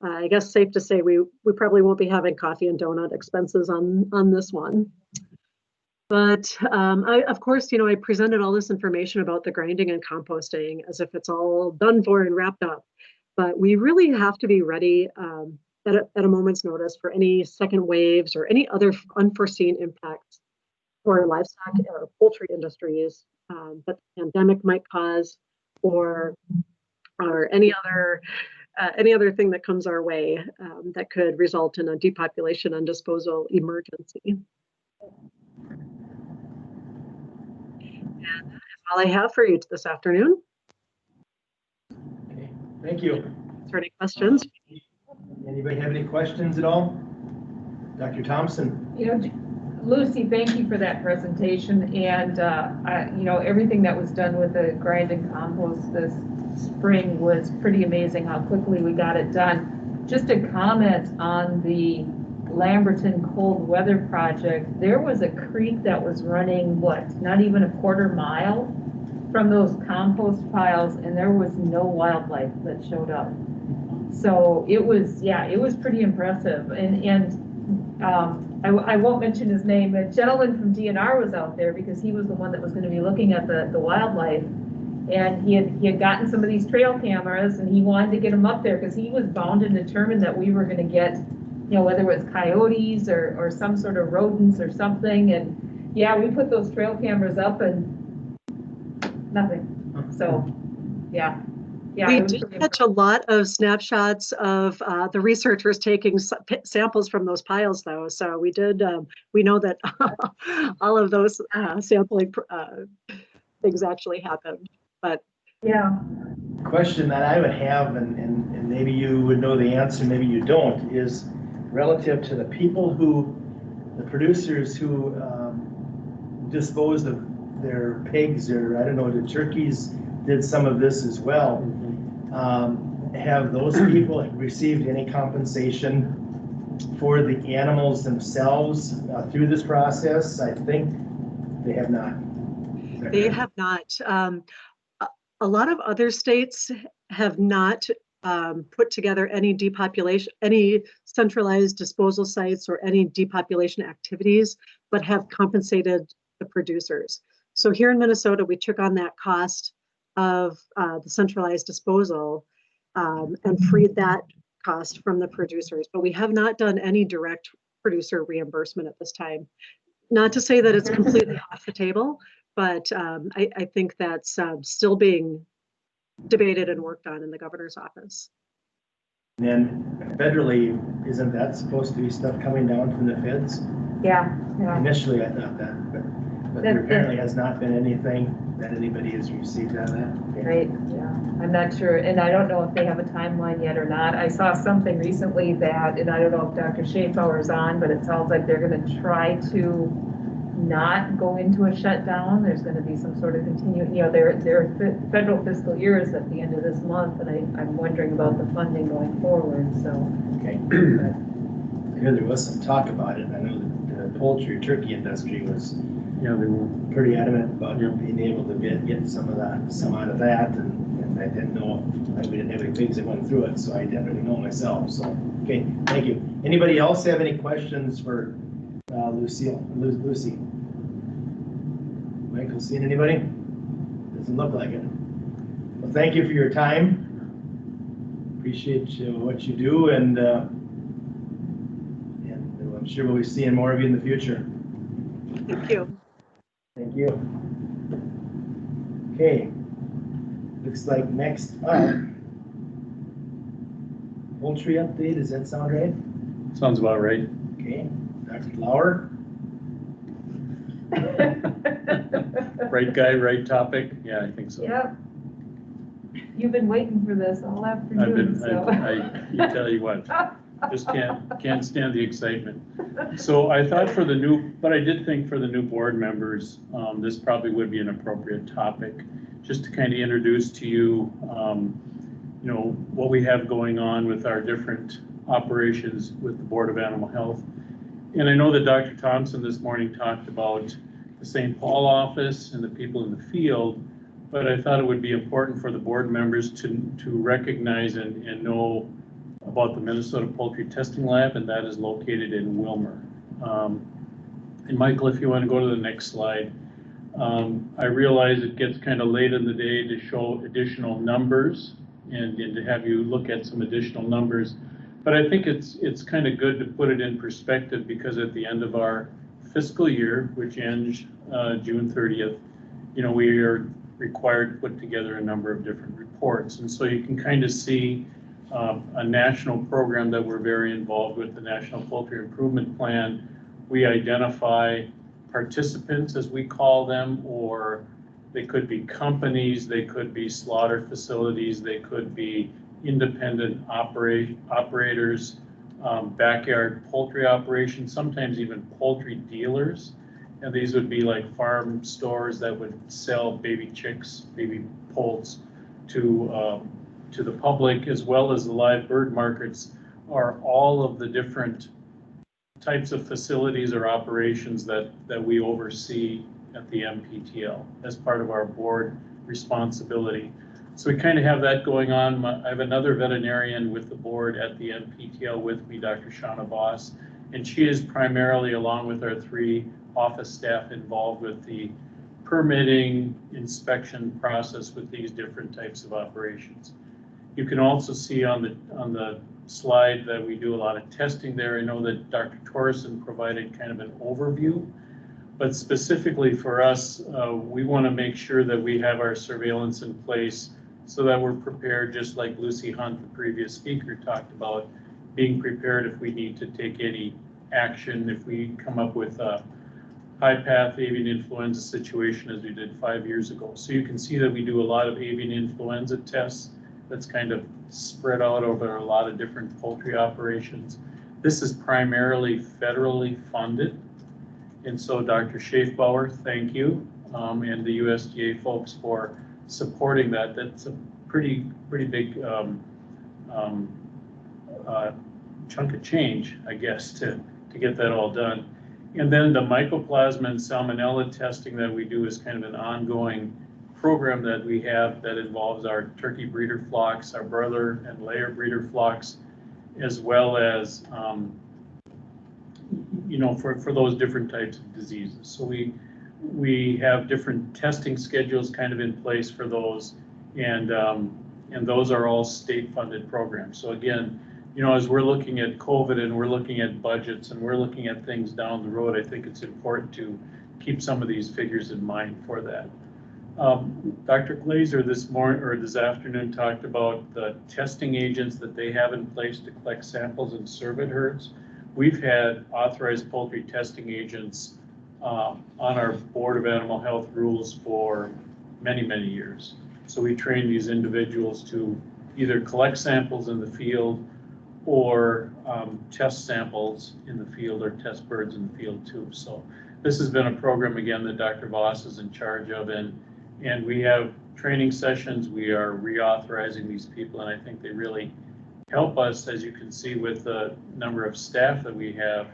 I guess safe to say we probably won't be having coffee and donut expenses on this one. But of course, I presented all this information about the grinding and composting as if it's all done for and wrapped up. But we really have to be ready at a moment's notice for any second waves or any other unforeseen impacts for livestock or poultry industries that the pandemic might cause, or any other thing that comes our way that could result in a depopulation and disposal emergency. And that is all I have for you this afternoon. Okay, thank you. Is there any questions? Anybody have any questions at all? Dr. Thompson? Lucy, thank you for that presentation, and everything that was done with the grind and compost this spring was pretty amazing how quickly we got it done. Just a comment on the Lamberton cold weather project. There was a creek that was running, not even a quarter mile from those compost piles, and there was no wildlife that showed up. So it was pretty impressive. I won't mention his name. A gentleman from DNR was out there because he was the one that was going to be looking at the wildlife. And he had gotten some of these trail cameras, and he wanted to get them up there because he was bound and determined that we were going to get, whether it was coyotes or some sort of rodents or something. And yeah, we put those trail cameras up and nothing. So yeah. We did catch a lot of snapshots of the researchers taking samples from those piles, though. So we did. We know that all of those sampling things actually happened. But yeah, question that I would have, and maybe you would know the answer, maybe you don't, is relative to the producers who disposed of their pigs, or I don't know, the turkeys did some of this as well. Have those people received any compensation for the animals themselves through this process? I think they have not. They have not. A lot of other states have not put together any centralized disposal sites or any depopulation activities, but have compensated the producers. So here in Minnesota, we took on that cost of the centralized disposal and freed that cost from the producers, but we have not done any direct producer reimbursement at this time. Not to say that it's completely off the table, but I think that's still being debated and worked on in the governor's office. And then federally, isn't that supposed to be stuff coming down from the feds? Yeah. Initially, I thought that, but there apparently has not been anything that anybody has received out of that. Right, yeah, I'm not sure, and I don't know if they have a timeline yet or not. I saw something recently that, and I don't know if Dr. Schaefauer is on, but it sounds like they're going to try to not go into a shutdown. There's going to be some sort of continuing, their federal fiscal year is at the end of this month, and I'm wondering about the funding going forward, so. Okay. I know there was some talk about it. I know that the poultry turkey industry was they were pretty adamant about being able to get some out of that, and I didn't know, we didn't have any pigs that went through it, so I didn't really know myself. So, okay, thank you. Anybody else have any questions for Lucy? We Michael, seen anybody? Doesn't look like it. Well, thank you for your time. Appreciate what you do, and I'm sure we'll be seeing more of you in the future. Thank you. Thank you. Okay, looks like next up, poultry update, does that sound right? Sounds about right. Okay, Dr. Lauer? Right guy, right topic. Yeah, I think so. Yep. You've been waiting for this all I've afternoon, been, so. you tell you what, just can't stand the excitement. So I thought for the new, but I did think for the new board members, this probably would be an appropriate topic, just to kind of introduce to you, you know, what we have going on with our different operations with the Board of Animal Health. And I know that Dr. Thompson this morning talked about the St. Paul office and the people in the field, but I thought it would be important for the board members to recognize and know about the Minnesota Poultry Testing Lab, and that is located in Wilmer. And Michael, if you want to go to the next slide. I realize it gets kind of late in the day to show additional numbers and to have you look at some additional numbers, but I think it's kind of good to put it in perspective, because at the end of our fiscal year, which ends June 30th, you know, we are required to put together a number of different reports. And so you can kind of see a national program that we're very involved with, the National Poultry Improvement Plan. We identify participants, as we call them, or they could be companies, they could be slaughter facilities, they could be independent operators, backyard poultry operations, sometimes even poultry dealers. And these would be like farm stores that would sell baby chicks, baby poults to the public, as well as the live bird markets, are all of the different types of facilities or operations that we oversee at the MPTL as part of our board responsibility. So we kind of have that going on. I have another veterinarian with the board at the MPTL with me, Dr. Shauna Voss, and she is primarily, along with our 3 office staff, involved with the permitting inspection process with these different types of operations. You can also see on the slide that we do a lot of testing there. I know that Dr. Torreson provided kind of an overview, but specifically for us, we want to make sure that we have our surveillance in place so that we're prepared, just like Lucy Hunt, the previous speaker, talked about, being prepared if we need to take any action, if we come up with a high path avian influenza situation as we did 5 years ago. So you can see that we do a lot of avian influenza tests that's kind of spread out over a lot of different poultry operations. This is primarily federally funded. And so Dr. Schaefbauer, thank you, and the USDA folks for supporting that. That's a pretty big chunk of change, I guess, to get that all done. And then the Mycoplasma and Salmonella testing that we do is kind of an ongoing program that we have that involves our turkey breeder flocks, our broiler and layer breeder flocks, as well as, you know, for those different types of diseases. So we have different testing schedules kind of in place for those, and those are all state-funded programs. So again, you know, as we're looking at COVID and we're looking at budgets and we're looking at things down the road, I think it's important to keep some of these figures in mind for that. Dr. Glazer this morning or this afternoon talked about the testing agents that they have in place to collect samples in cervid herds. We've had authorized poultry testing agents on our Board of Animal Health rules for many years. So we train these individuals to either collect samples in the field or test samples in the field or test birds in the field too. So this has been a program, again, that Dr. Voss is in charge of, and we have training sessions. We are reauthorizing these people, and I think they really help us, as you can see with the number of staff that we have.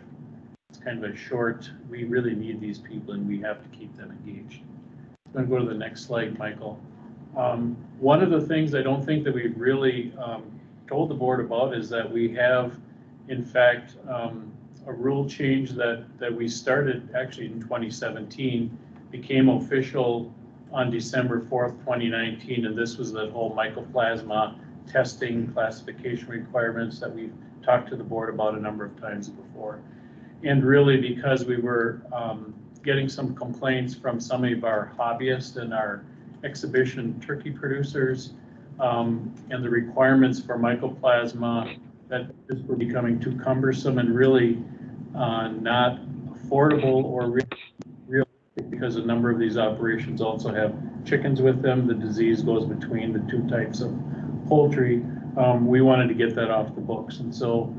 It's kind of a short, we really need these people and we have to keep them engaged. I'm going to go to the next slide, Michael. One of the things I don't think that we've really told the board about is that we have, in fact, a rule change that we started actually in 2017 became official on December 4th, 2019, and this was the whole mycoplasma testing classification requirements that we've talked to the board about a number of times before. And really because we were getting some complaints from some of our hobbyists and our exhibition turkey producers, and the requirements for mycoplasma that were becoming too cumbersome and really not affordable or real, because a number of these operations also have chickens with them. The disease goes between the two types of poultry. We wanted to get that off the books, and so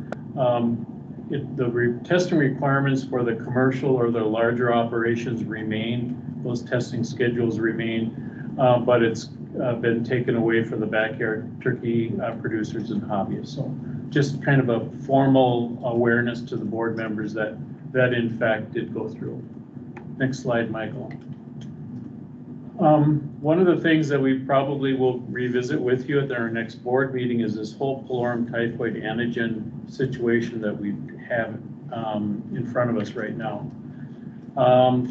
the testing requirements for the commercial or the larger operations remain. Those testing schedules remain, but it's been taken away for the backyard turkey producers and hobbyists. So just kind of a formal awareness to the board members that that in fact did go through. Next slide, Michael. One of the things that we probably will revisit with you at our next board meeting is this whole pullorum typhoid antigen situation that we have in front of us right now.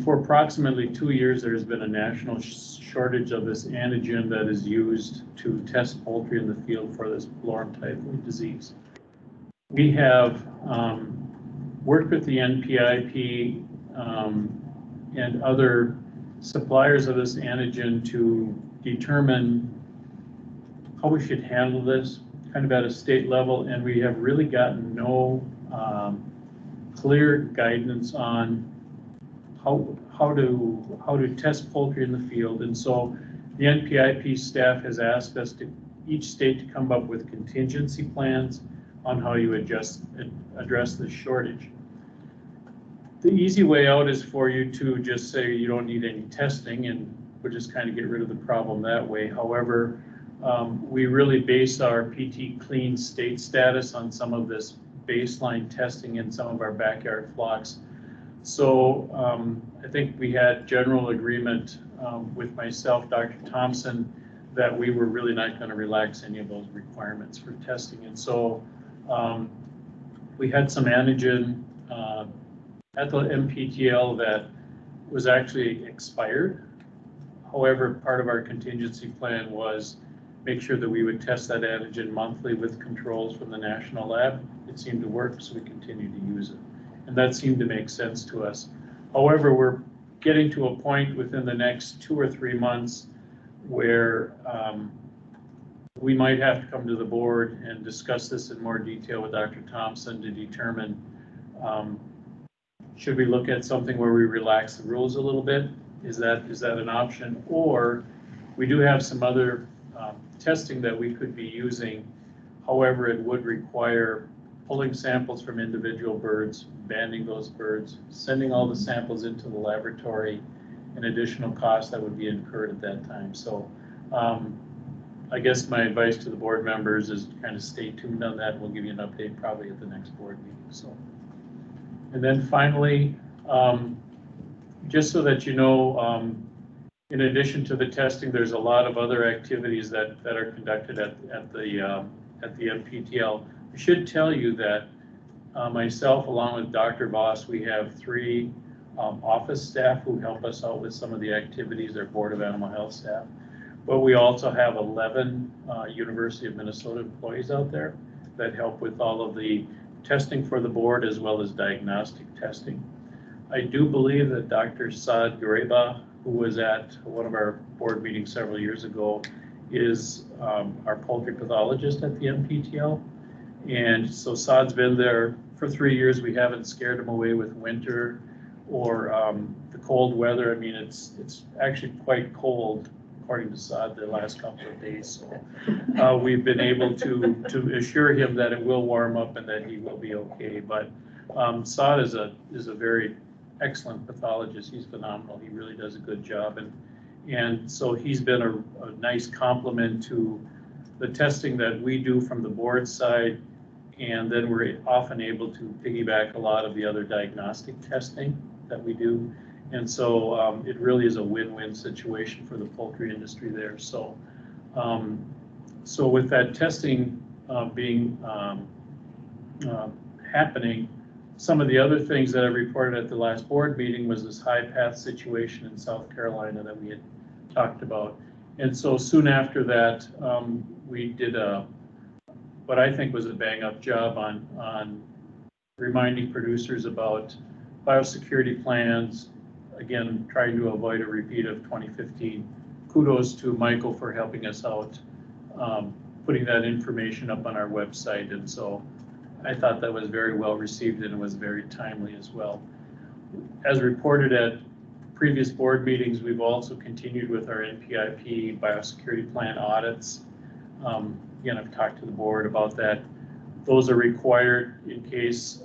For approximately 2 years, there's been a national shortage of this antigen that is used to test poultry in the field for this pullorum typhoid disease. We have worked with the NPIP and other suppliers of this antigen to determine how we should handle this kind of at a state level, and we have really gotten no clear guidance on how to test poultry in the field. And so the NPIP staff has asked us to each state to come up with contingency plans on how you address the shortage. The easy way out is for you to just say you don't need any testing, and we'll just kind of get rid of the problem that way. However, we really base our PT Clean state status on some of this baseline testing in some of our backyard flocks. So I think we had general agreement with myself, Dr. Thompson, that we were really not going to relax any of those requirements for testing. And so we had some antigen at the MPTL that was actually expired. However, part of our contingency plan was make sure that we would test that antigen monthly with controls from the national lab. It seemed to work, so we continued to use it. And that seemed to make sense to us. However, we're getting to a point within the next 2 or 3 months where we might have to come to the board and discuss this in more detail with Dr. Thompson to determine should we look at something where we relax the rules a little bit? Is that an option? Or we do have some other testing that we could be using. However, it would require pulling samples from individual birds, banding those birds, sending all the samples into the laboratory, an additional cost that would be incurred at that time. So I guess my advice to the board members is kind of stay tuned on that. We'll give you an update probably at the next board meeting. So, and then finally, just so that you know, in addition to the testing, there's a lot of other activities that are conducted at the MPTL. I should tell you that myself, along with Dr. Voss, we have 3 office staff who help us out with some of the activities, our Board of Animal Health staff. But we also have 11 University of Minnesota employees out there that help with all of the testing for the board as well as diagnostic testing. I do believe that Dr. Saad Gareba, who was at one of our board meetings several years ago, is our poultry pathologist at the MPTL. And so Saad's been there for 3 years. We haven't scared him away with winter or the cold weather. I mean, it's actually quite cold, according to Saad, the last couple of days. So we've been able to assure him that it will warm up and that he will be okay. But Saad is a very excellent pathologist. He's phenomenal. He really does a good job. And so he's been a nice complement to the testing that we do from the board side. And then we're often able to piggyback a lot of the other diagnostic testing that we do. And so it really is a win-win situation for the poultry industry there. So, so with that testing being happening, some of the other things that I reported at the last board meeting was this high path situation in South Carolina that we had talked about. And so soon after that, we did what I think was a bang up job on reminding producers about biosecurity plans, again, trying to avoid a repeat of 2015. Kudos to Michael for helping us out, putting that information up on our website. And so I thought that was very well received and it was very timely as well. As reported at previous board meetings, we've also continued with our NPIP biosecurity plan audits. Again, I've talked to the board about that. Those are required in case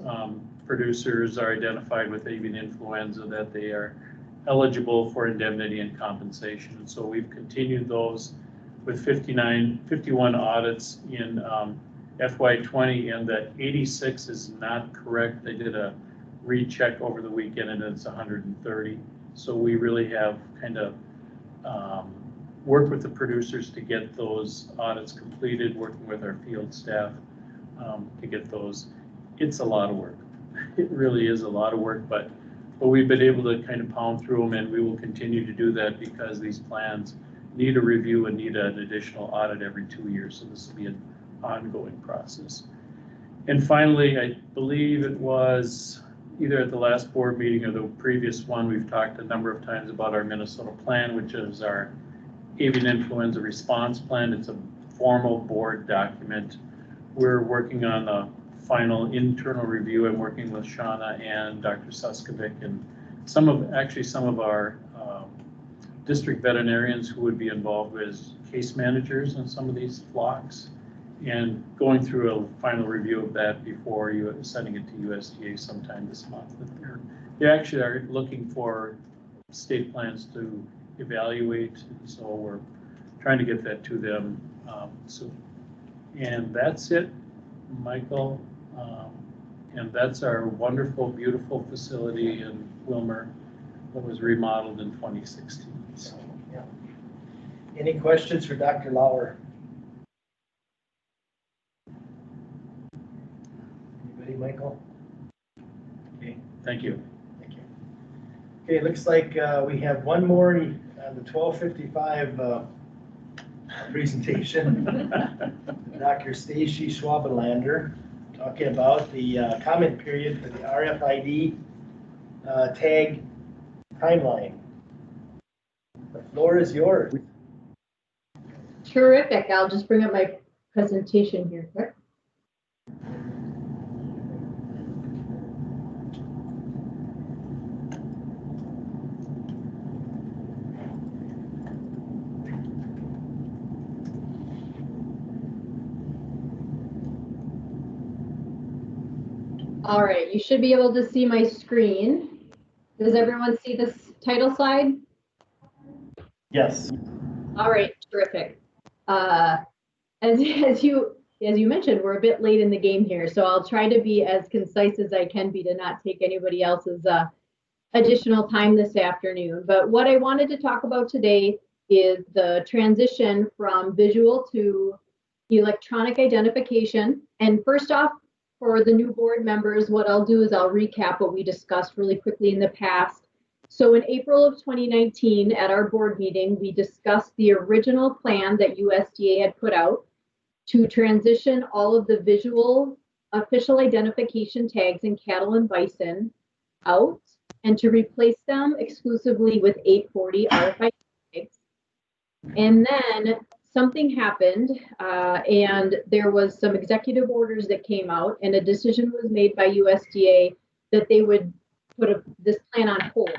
producers are identified with avian influenza, that they are eligible for indemnity and compensation. And so we've continued those with 51 audits in FY20, and that 86 is not correct. They did a recheck over the weekend and it's 130. So we really have kind of worked with the producers to get those audits completed, working with our field staff to get those. It's a lot of work. It really is a lot of work, but we've been able to kind of pound through them, and we will continue to do that because these plans need a review and need an additional audit every 2 years. So this will be an ongoing process. And finally, I believe it was either at the last board meeting or the previous one, we've talked a number of times about our Minnesota plan, which is our avian influenza response plan. It's a formal board document. We're working on a final internal review. I'm working with Shauna and Dr. Suskovic and some of our district veterinarians who would be involved as case managers in some of these flocks, and going through a final review of that before you sending it to USDA sometime this month. They actually are looking for state plans to evaluate, so we're trying to get that to them soon. And that's it, Michael. And that's our wonderful, beautiful facility in Wilmer that was remodeled in 2016. So, yeah. Any questions for Dr. Lauer? Anybody, Michael? Okay, thank you. thank you. Okay, it looks like we have one more, the 12:55 presentation. Dr. Stacy Schwabenlander talking about the comment period for the RFID tag timeline. The floor is yours. Terrific. I'll just bring up my presentation here quick. All right, you should be able to see my screen. Does everyone see this title slide? Yes. All right, terrific. As you mentioned, we're a bit late in the game here, so I'll try to be as concise as I can be to not take anybody else's additional time this afternoon. But what I wanted to talk about today is the transition from visual to electronic identification. And first off, for the new board members, what I'll do is I'll recap what we discussed really quickly in the past. So in April of 2019, at our board meeting, we discussed the original plan that USDA had put out to transition all of the visual official identification tags in cattle and bison out and to replace them exclusively with 840 RFID tags. And then something happened and there was some executive orders that came out, and a decision was made by USDA that they would put this plan on hold.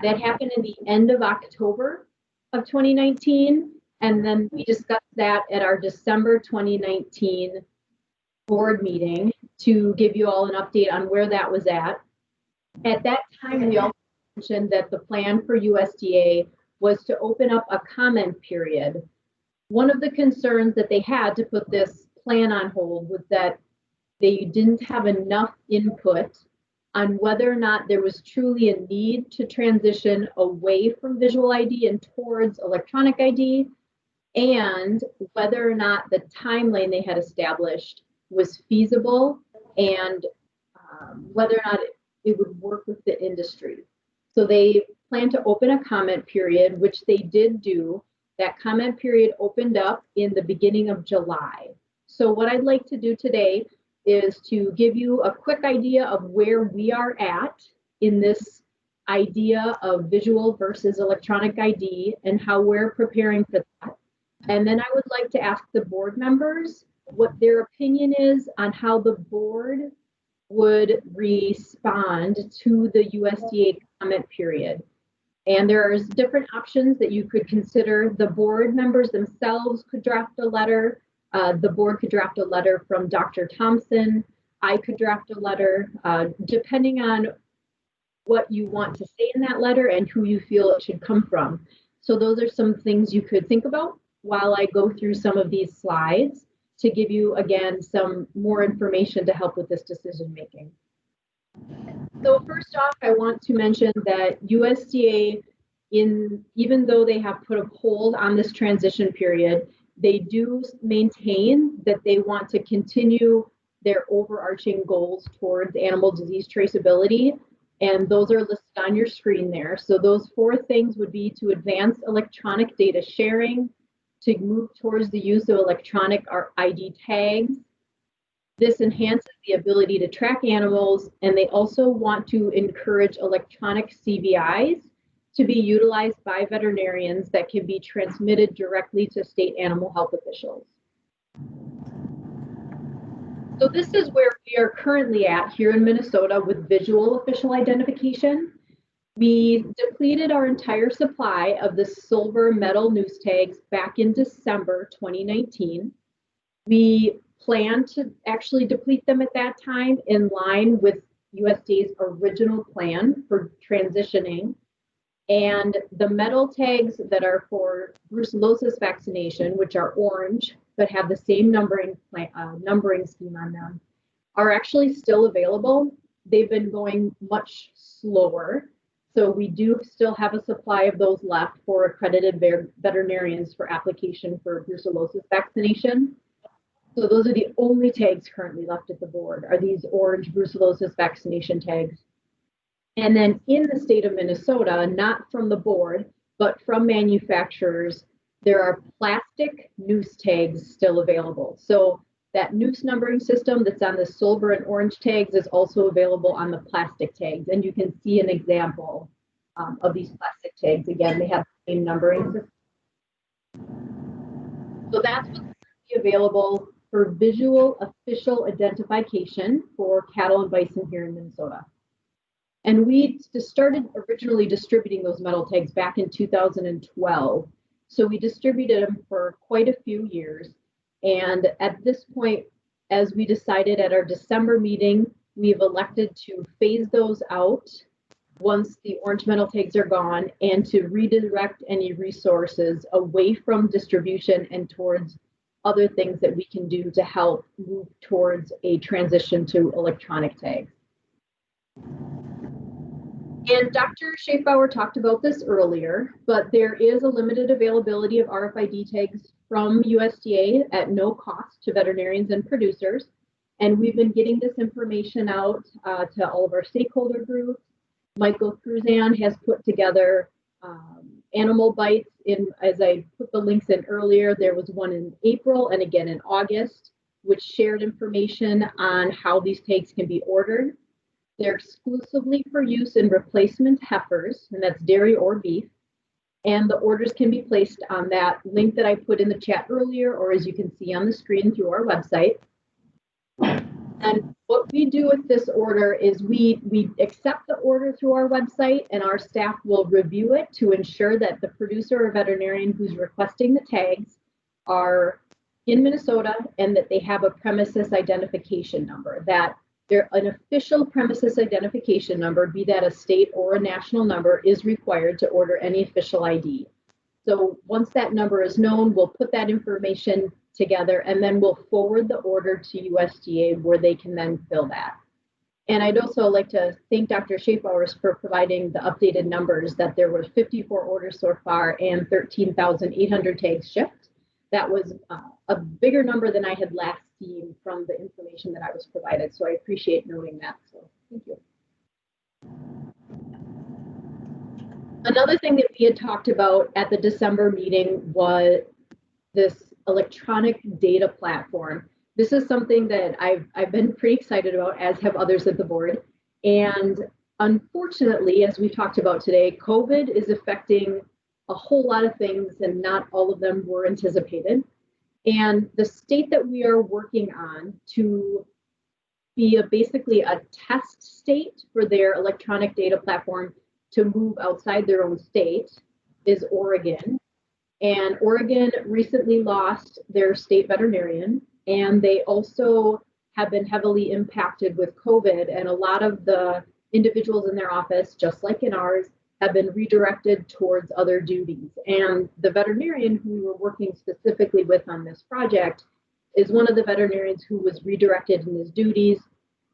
That happened in the end of October of 2019, and then we discussed that at our December 2019 board meeting to give you all an update on where that was at. At that time, we also mentioned that the plan for USDA was to open up a comment period. One of the concerns that they had to put this plan on hold was that they didn't have enough input on whether or not there was truly a need to transition away from visual ID and towards electronic ID, and whether or not the timeline they had established was feasible and whether or not it would work with the industry. So they plan to open a comment period, which they did do. That comment period opened up in the beginning of July. So what I'd like to do today is to give you a quick idea of where we are at in this idea of visual versus electronic ID and how we're preparing for that. And then I would like to ask the board members what their opinion is on how the board would respond to the USDA comment period. And there's different options that you could consider. The board members themselves could draft a letter. The board could draft a letter from Dr. Thompson. I could draft a letter, depending on what you want to say in that letter and who you feel it should come from. So those are some things you could think about while I go through some of these slides to give you, again, some more information to help with this decision making. So first off, I want to mention that USDA, even though they have put a hold on this transition period, they do maintain that they want to continue their overarching goals towards animal disease traceability. And those are listed on your screen there. So those 4 things would be to advance electronic data sharing, to move towards the use of electronic ID tags. This enhances the ability to track animals, and they also want to encourage electronic CVIs to be utilized by veterinarians that can be transmitted directly to state animal health officials. So this is where we are currently at here in Minnesota with visual official identification. We depleted our entire supply of the silver metal noose tags back in December 2019. We plan to actually deplete them at that time in line with USDA's original plan for transitioning. And the metal tags that are for brucellosis vaccination, which are orange but have the same numbering scheme on them, are actually still available. They've been going much slower. So we do still have a supply of those left for accredited veterinarians for application for brucellosis vaccination. So those are the only tags currently left at the board, are these orange brucellosis vaccination tags. And then in the state of Minnesota, not from the board, but from manufacturers, there are plastic noose tags still available. So that noose numbering system that's on the silver and orange tags is also available on the plastic tags. And you can see an example of these plastic tags. Again, they have the same numbering system. So that's what's available for visual official identification for cattle and bison here in Minnesota. And we started originally distributing those metal tags back in 2012. So we distributed them for quite a few years. And at this point, as we decided at our December meeting, we've elected to phase those out once the orange metal tags are gone and to redirect any resources away from distribution and towards other things that we can do to help move towards a transition to electronic tags. And Dr. Schaefbauer talked about this earlier, but there is a limited availability of RFID tags from USDA at no cost to veterinarians and producers. And we've been getting this information out to all of our stakeholder groups. Michael Cruzan has put together animal bites in, as I put the links in earlier, there was one in April and again in August, which shared information on how these tags can be ordered. They're exclusively for use in replacement heifers, and that's dairy or beef. And the orders can be placed on that link that I put in the chat earlier, or as you can see on the screen through our website. And what we do with this order is we accept the order through our website, and our staff will review it to ensure that the producer or veterinarian who's requesting the tags are in Minnesota and that they have a premises identification number, that an official premises identification number, be that a state or a national number, is required to order any official ID. So once that number is known, we'll put that information together and then we'll forward the order to USDA where they can then fill that. And I'd also like to thank Dr. Schaefbauer for providing the updated numbers that there were 54 orders so far and 13,800 tags shipped. That was a bigger number than I had last seem from the information that I was provided. So I appreciate noting that. So thank you. Another thing that we had talked about at the December meeting was this electronic data platform. This is something that I've been pretty excited about, as have others at the board. And unfortunately, as we talked about today, COVID is affecting a whole lot of things, and not all of them were anticipated. And the state that we are working on to be basically a test state for their electronic data platform to move outside their own state is Oregon. And Oregon recently lost their state veterinarian, and they also have been heavily impacted with COVID. And a lot of the individuals in their office, just like in ours, have been redirected towards other duties. And the veterinarian who we were working specifically with on this project is one of the veterinarians who was redirected in his duties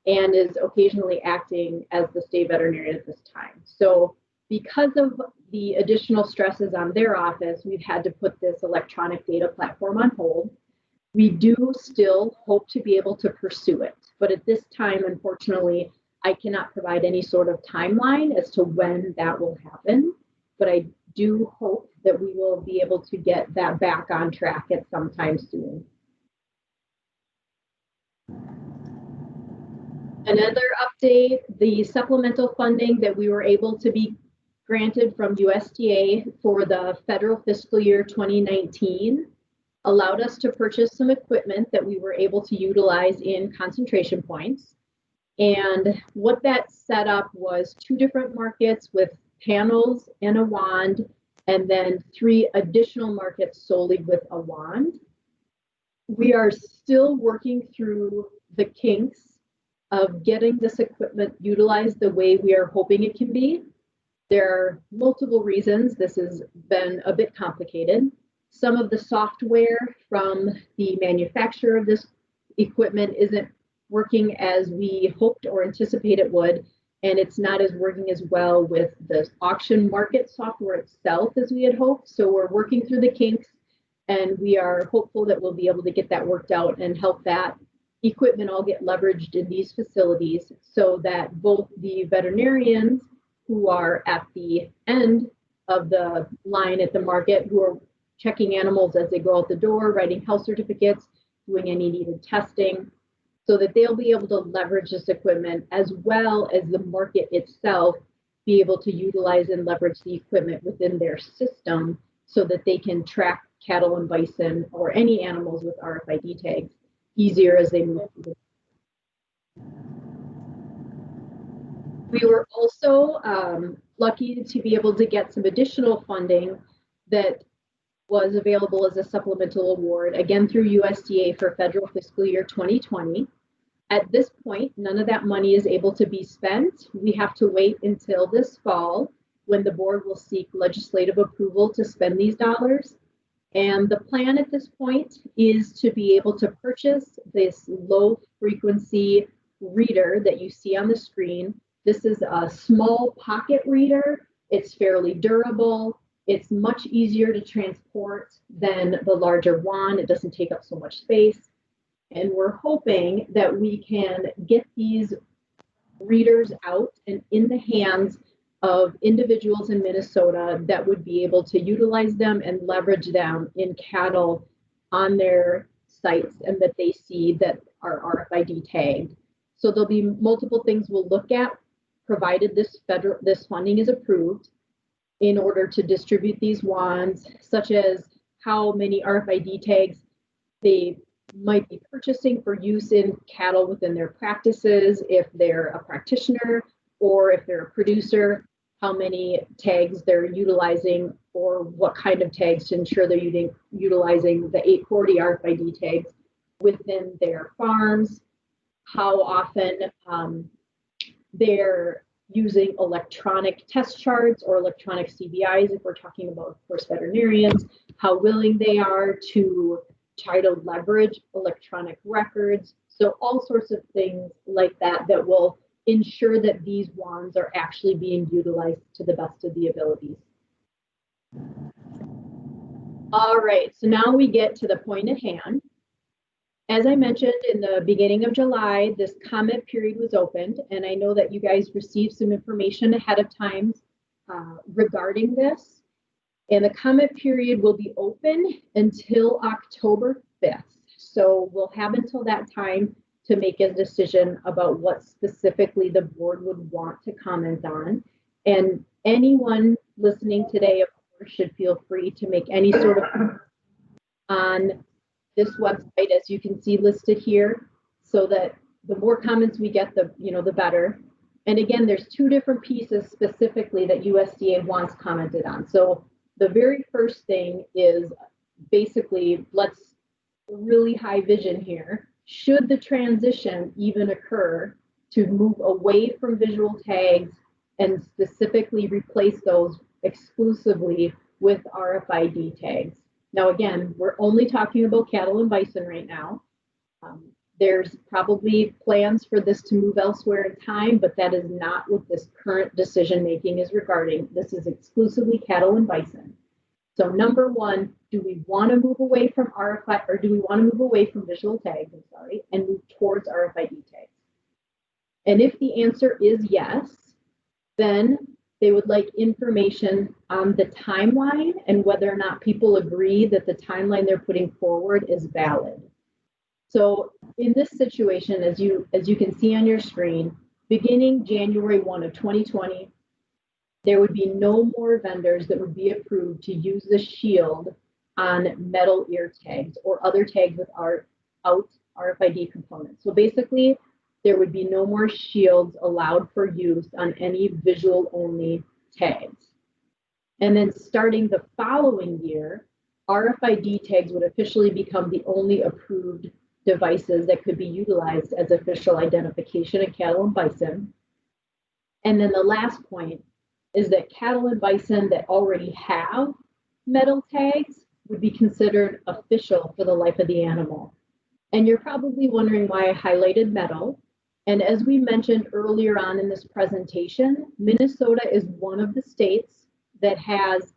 and is occasionally acting as the state veterinarian at this time. So because of the additional stresses on their office, we've had to put this electronic data platform on hold. We do still hope to be able to pursue it, but at this time, unfortunately, I cannot provide any sort of timeline as to when that will happen, but I do hope that we will be able to get that back on track at some time soon. Another update, the supplemental funding that we were able to be granted from USDA for the federal fiscal year 2019 allowed us to purchase some equipment that we were able to utilize in concentration points. And what that set up was 2 different markets with panels and a wand, and then 3 additional markets solely with a wand. We are still working through the kinks of getting this equipment utilized the way we are hoping it can be. There are multiple reasons this has been a bit complicated. Some of the software from the manufacturer of this equipment isn't working as we hoped or anticipate it would, and it's not as working as well with the auction market software itself as we had hoped. So we're working through the kinks, and we are hopeful that we'll be able to get that worked out and help that equipment all get leveraged in these facilities so that both the veterinarians who are at the end of the line at the market, who are checking animals as they go out the door, writing health certificates, doing any needed testing, so that they'll be able to leverage this equipment, as well as the market itself be able to utilize and leverage the equipment within their system so that they can track cattle and bison or any animals with RFID tags easier as they move through. We were also lucky to be able to get some additional funding that was available as a supplemental award, again through USDA for federal fiscal year 2020. At this point, none of that money is able to be spent. We have to wait until this fall when the board will seek legislative approval to spend these dollars. And the plan at this point is to be able to purchase this low frequency reader that you see on the screen. This is a small pocket reader. It's fairly durable. It's much easier to transport than the larger wand. It doesn't take up so much space. And we're hoping that we can get these readers out and in the hands of individuals in Minnesota that would be able to utilize them and leverage them in cattle on their sites, and that they see that are RFID tagged. So there'll be multiple things we'll look at, provided this funding is approved, in order to distribute these wands, such as how many RFID tags they might be purchasing for use in cattle within their practices, if they're a practitioner or if they're a producer, how many tags they're utilizing, or what kind of tags to ensure they're utilizing the 840 RFID tags within their farms, how often they're using electronic test charts or electronic CBIs, if we're talking about, of course, veterinarians, how willing they are to try to leverage electronic records. So all sorts of things like that that will ensure that these wands are actually being utilized to the best of the abilities. All right, so now we get to the point at hand. As I mentioned, in the beginning of July, this comment period was opened, and I know that you guys received some information ahead of time regarding this. And the comment period will be open until October 5th. So we'll have until that time to make a decision about what specifically the board would want to comment on. And anyone listening today, of course, should feel free to make any sort of on this website, as you can see listed here, so that the more comments we get, the better. And again, there's two different pieces specifically that USDA wants commented on. So the very first thing is basically, let's really high vision here. Should the transition even occur to move away from visual tags and specifically replace those exclusively with RFID tags? Now, again, we're only talking about cattle and bison right now. There's probably plans for this to move elsewhere in time, but that is not what this current decision making is regarding. This is exclusively cattle and bison. So number one, do we want to move away from RFID, or do we want to move away from visual tags, and move towards RFID tags? And if the answer is yes, then they would like information on the timeline and whether or not people agree that the timeline they're putting forward is valid. So in this situation, as you can see on your screen, beginning January 1 of 2020, there would be no more vendors that would be approved to use the shield on metal ear tags or other tags without RFID components. So basically, there would be no more shields allowed for use on any visual only tags. And then starting the following year, RFID tags would officially become the only approved devices that could be utilized as official identification of cattle and bison. And then the last point is that cattle and bison that already have metal tags would be considered official for the life of the animal. And you're probably wondering why I highlighted metal. And as we mentioned earlier on in this presentation, Minnesota is one of the states that has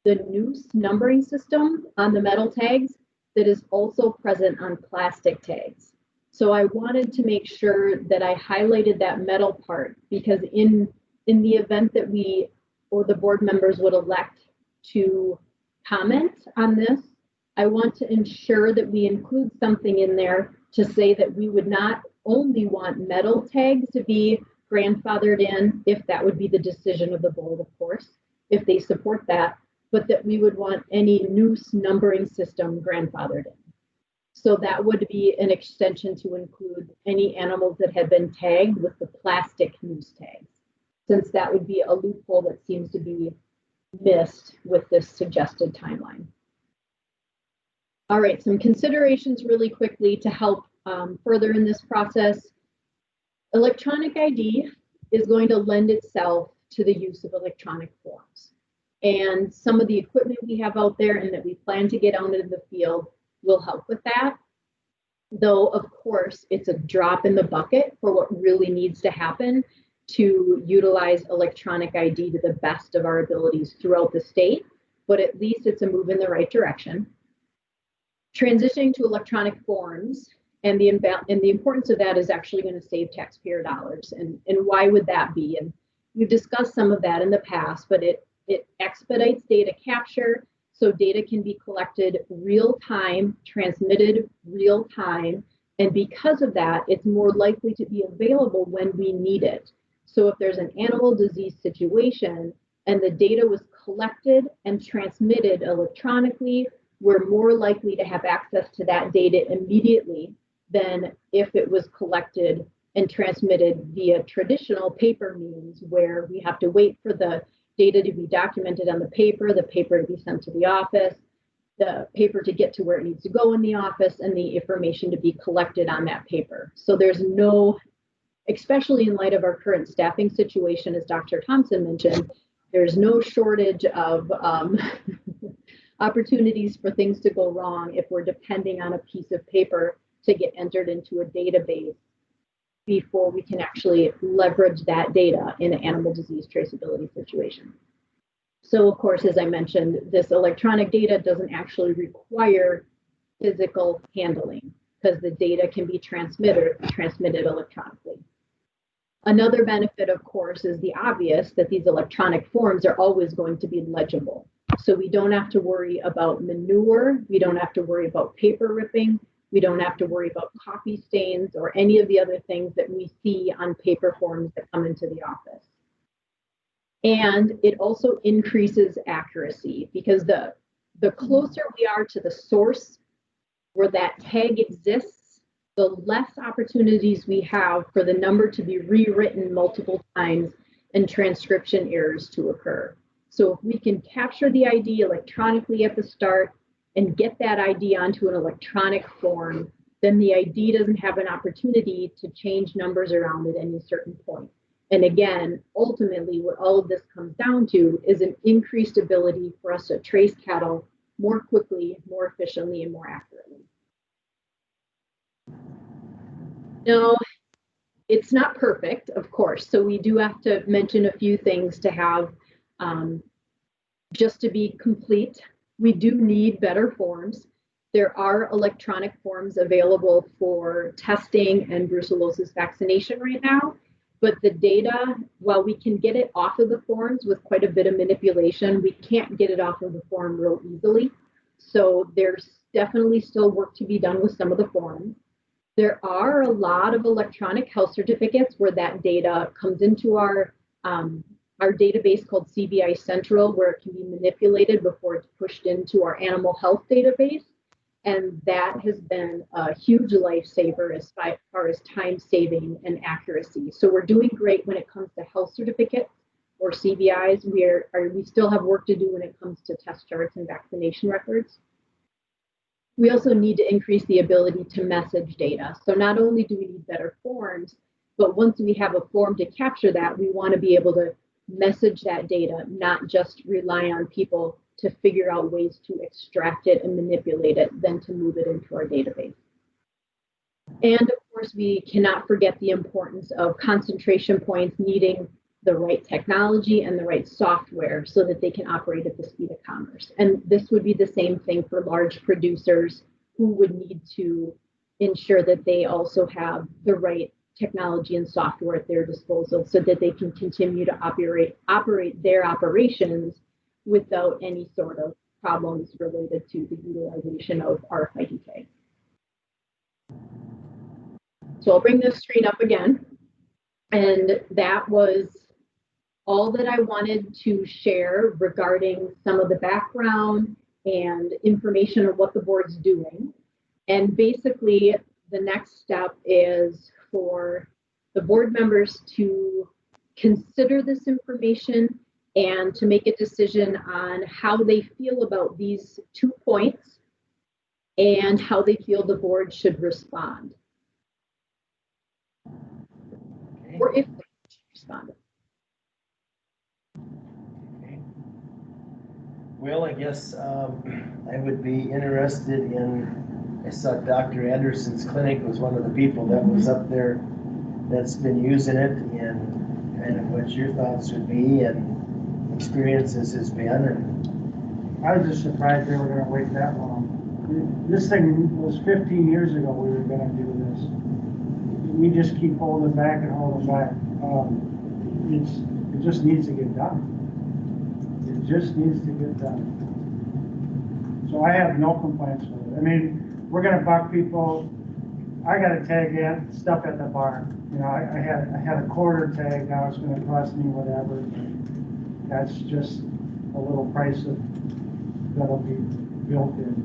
the noose numbering system on the metal tags that is also present on plastic tags. So I wanted to make sure that I highlighted that metal part, because in the event that we or the board members would elect to comment on this, I want to ensure that we include something in there to say that we would not only want metal tags to be grandfathered in, if that would be the decision of the board, of course, if they support that, but that we would want any noose numbering system grandfathered in. So that would be an extension to include any animals that have been tagged with the plastic noose tags, since that would be a loophole that seems to be missed with this suggested timeline. All right, some considerations really quickly to help further in this process. Electronic ID is going to lend itself to the use of electronic forms. And some of the equipment we have out there and that we plan to get out into the field will help with that. Though, of course, it's a drop in the bucket for what really needs to happen to utilize electronic ID to the best of our abilities throughout the state, but at least it's a move in the right direction. Transitioning to electronic forms and the importance of that is actually going to save taxpayer dollars. And why would that be? And we've discussed some of that in the past, but it expedites data capture, so data can be collected real time, transmitted real time, and because of that, it's more likely to be available when we need it. So if there's an animal disease situation and the data was collected and transmitted electronically, we're more likely to have access to that data immediately than if it was collected and transmitted via traditional paper means, where we have to wait for the data to be documented on the paper to be sent to the office, the paper to get to where it needs to go in the office, and the information to be collected on that paper. So there's no, especially in light of our current staffing situation, as Dr. Thompson mentioned, there's no shortage of opportunities for things to go wrong if we're depending on a piece of paper to get entered into a database before we can actually leverage that data in an animal disease traceability situation. So of course, as I mentioned, this electronic data doesn't actually require physical handling. because the data can be transmitted electronically. Another benefit, of course, is the obvious that these electronic forms are always going to be legible. So we don't have to worry about manure, we don't have to worry about paper ripping, we don't have to worry about copy stains or any of the other things that we see on paper forms that come into the office. And it also increases accuracy because the closer we are to the source where that tag exists, the less opportunities we have for the number to be rewritten multiple times and transcription errors to occur. So if we can capture the ID electronically at the start and get that ID onto an electronic form, then the ID doesn't have an opportunity to change numbers around at any certain point. And again, ultimately, what all of this comes down to is an increased ability for us to trace cattle more quickly, more efficiently, and more accurately. Now, it's not perfect, of course, so we do have to mention a few things to have just to be complete. We do need better forms. There are electronic forms available for testing and brucellosis vaccination right now, but the data, while we can get it off of the forms with quite a bit of manipulation, we can't get it off of the form real easily. So there's definitely still work to be done with some of the forms. There are a lot of electronic health certificates where that data comes into our database called CVI Central, where it can be manipulated before it's pushed into our animal health database. And that has been a huge lifesaver as far as time saving and accuracy. So we're doing great when it comes to health certificates or CVIs. We still have work to do when it comes to test charts and vaccination records. We also need to increase the ability to message data. So not only do we need better forms, but once we have a form to capture that, we want to be able to message that data, not just rely on people to figure out ways to extract it and manipulate it, then to move it into our database. And of course, we cannot forget the importance of concentration points needing the right technology and the right software so that they can operate at the speed of commerce. And this would be the same thing for large producers who would need to ensure that they also have the right technology and software at their disposal so that they can continue to operate their operations without any sort of problems related to the utilization of RFID. So I'll bring this screen up again. And that was all that I wanted to share regarding some of the background and information of what the board's doing. And basically, the next step is for the board members to consider this information and to make a decision on how they feel about these 2 points and how they feel the board should respond. Or if they should respond. Okay. Well, I guess I would be interested in, I saw Dr. Anderson's clinic was one of the people that was up there that's been using it, and kind of what your thoughts would be and experiences has been. And I was just surprised they were gonna wait that long. This thing was 15 years ago we were gonna do this. We just keep holding back and holding back. It just needs to get done. It just needs to get done. So I have no complaints with it. I mean, we're gonna buck people. I got a tag in stuff at the bar. You know, I had a quarter tag. Now it's gonna cost me whatever. That's just a little price that'll be built in.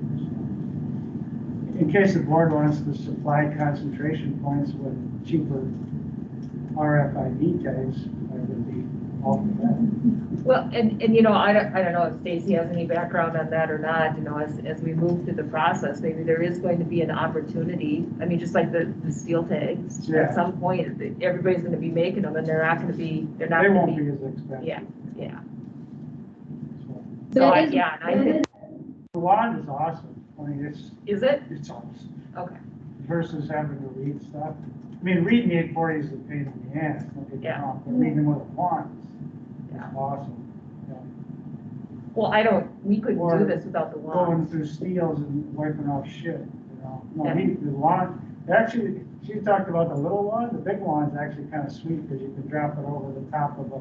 In case the board wants to supply concentration points with cheaper RFID tags, I would be all for that. Well, and you know, I don't know if Stacy has any background on that or not, you know, as we move through the process, maybe there is going to be an opportunity. I mean, just like the steel tags, Yeah. at some point, everybody's gonna be making them and they won't be They won't be as expensive. Yeah. So, So That is- yeah, and I that think, the wand is awesome. I mean, is it? it's awesome Okay, versus having to read stuff. I mean, reading the 840 is a pain in the ass, don't get me Yeah. wrong, but reading with a wand is Yeah. awesome. Yeah. well, we couldn't Or do this without the Going wands. through steels and wiping off shit. You No, the one, actually, she talked about the little one, the big one's actually kind of sweet because you can drop it over the top of the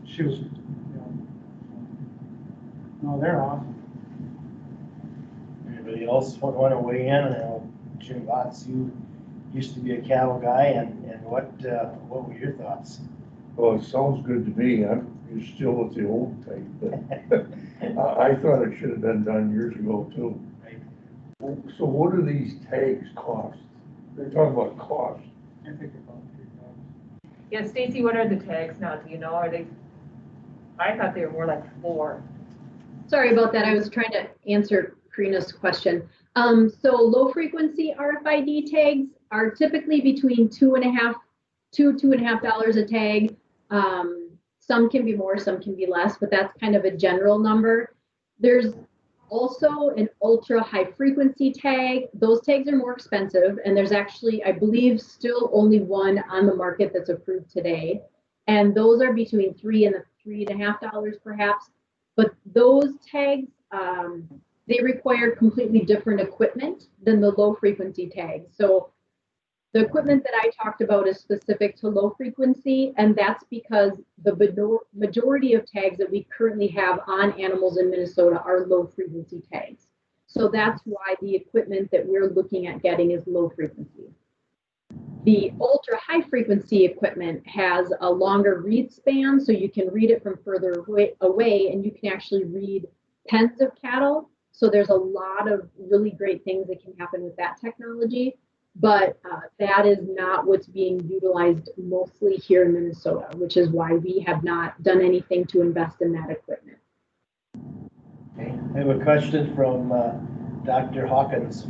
shoe, you know. No, they're awesome. Anybody else want to weigh in? I know Jim Watts, you used to be a cattle guy, and what were your thoughts? Well, it sounds good to me. You're still with the old type, but I thought it should have been done years ago too. So what do these tags cost? They're talking about cost. I think about $3. Yeah, Stacy, what are the tags now? Do you know? Are they, I thought they were more like 4. Sorry about that. I was trying to answer Karina's question. So low frequency RFID tags are typically between $2.50 a tag. Some can be more, some can be less, but that's kind of a general number. There's also an ultra high frequency tag. Those tags are more expensive, and there's actually, I believe, still only one on the market that's approved today. And those are between $3 and $3.50 perhaps. But those tags, they require completely different equipment than the low frequency tags. So the equipment that I talked about is specific to low frequency, and that's because the majority of tags that we currently have on animals in Minnesota are low frequency tags. So that's why the equipment that we're looking at getting is low frequency. The ultra high frequency equipment has a longer read span, so you can read it from further away, and you can actually read pens of cattle. So there's a lot of really great things that can happen with that technology. But that is not what's being utilized mostly here in Minnesota, which is why we have not done anything to invest in that equipment. Okay. I have a question from Dr. Hawkins.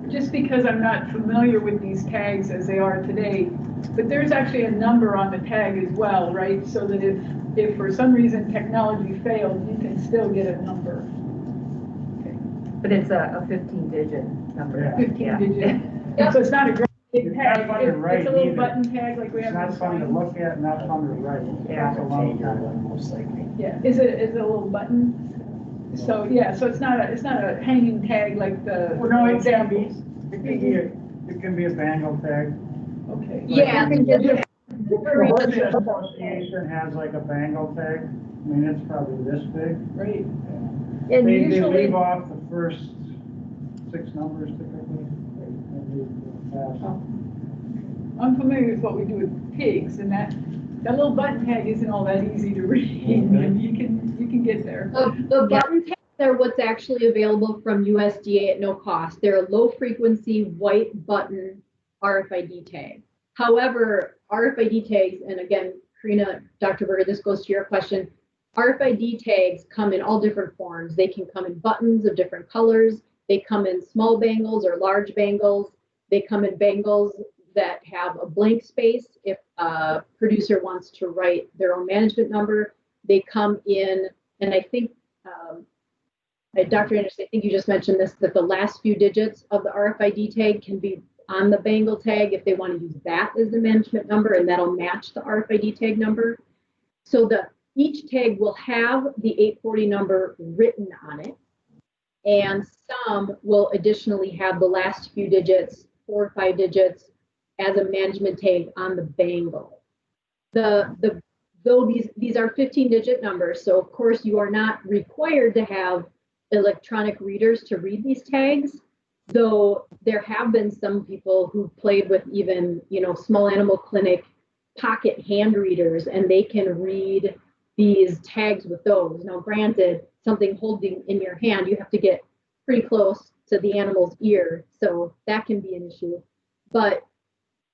Just because I'm not familiar with these tags as they are today, but there's actually a number on the tag as well, right? So that if for some reason technology failed, you can still get a number. But it's a 15-digit number. Yeah. 15-digit. So it's not a great big It's tag. not fun to write It's a little either. button tag like we It's have. not in fun to signs. look at, not fun to write. Yeah. It's a long Your time. one, most likely. Yeah, is it a little button? So yeah, so it's not a hanging tag like the Well, no, it can be, examples. it can be a bangle tag. Okay. Yeah, The Horse Association has like a bangle tag. I mean, it's probably this big. Right. They And usually, leave off the first 6 numbers typically. They leave fast. I'm familiar with what we do with pigs, and that little button tag isn't all that easy to read. And you can get there. The button tags are what's actually available from USDA at no cost. They're a low frequency white button RFID tag. However, RFID tags, and again, Karina, Dr. Berger, this goes to your question. RFID tags come in all different forms. They can come in buttons of different colors. They come in small bangles or large bangles. They come in bangles that have a blank space if a producer wants to write their own management number. They come in, and I think, Dr. Anderson, I think you just mentioned this, that the last few digits of the RFID tag can be on the bangle tag if they want to use that as the management number, and that'll match the RFID tag number. So each tag will have the 840 number written on it, and some will additionally have the last few digits, 4 or 5 digits, as a management tag on the bangle. Though these are 15-digit numbers, so of course you are not required to have electronic readers to read these tags, though there have been some people who played with even, small animal clinic pocket hand readers, and they can read these tags with those. Now, granted, something holding in your hand, you have to get pretty close to the animal's ear, so that can be an issue. But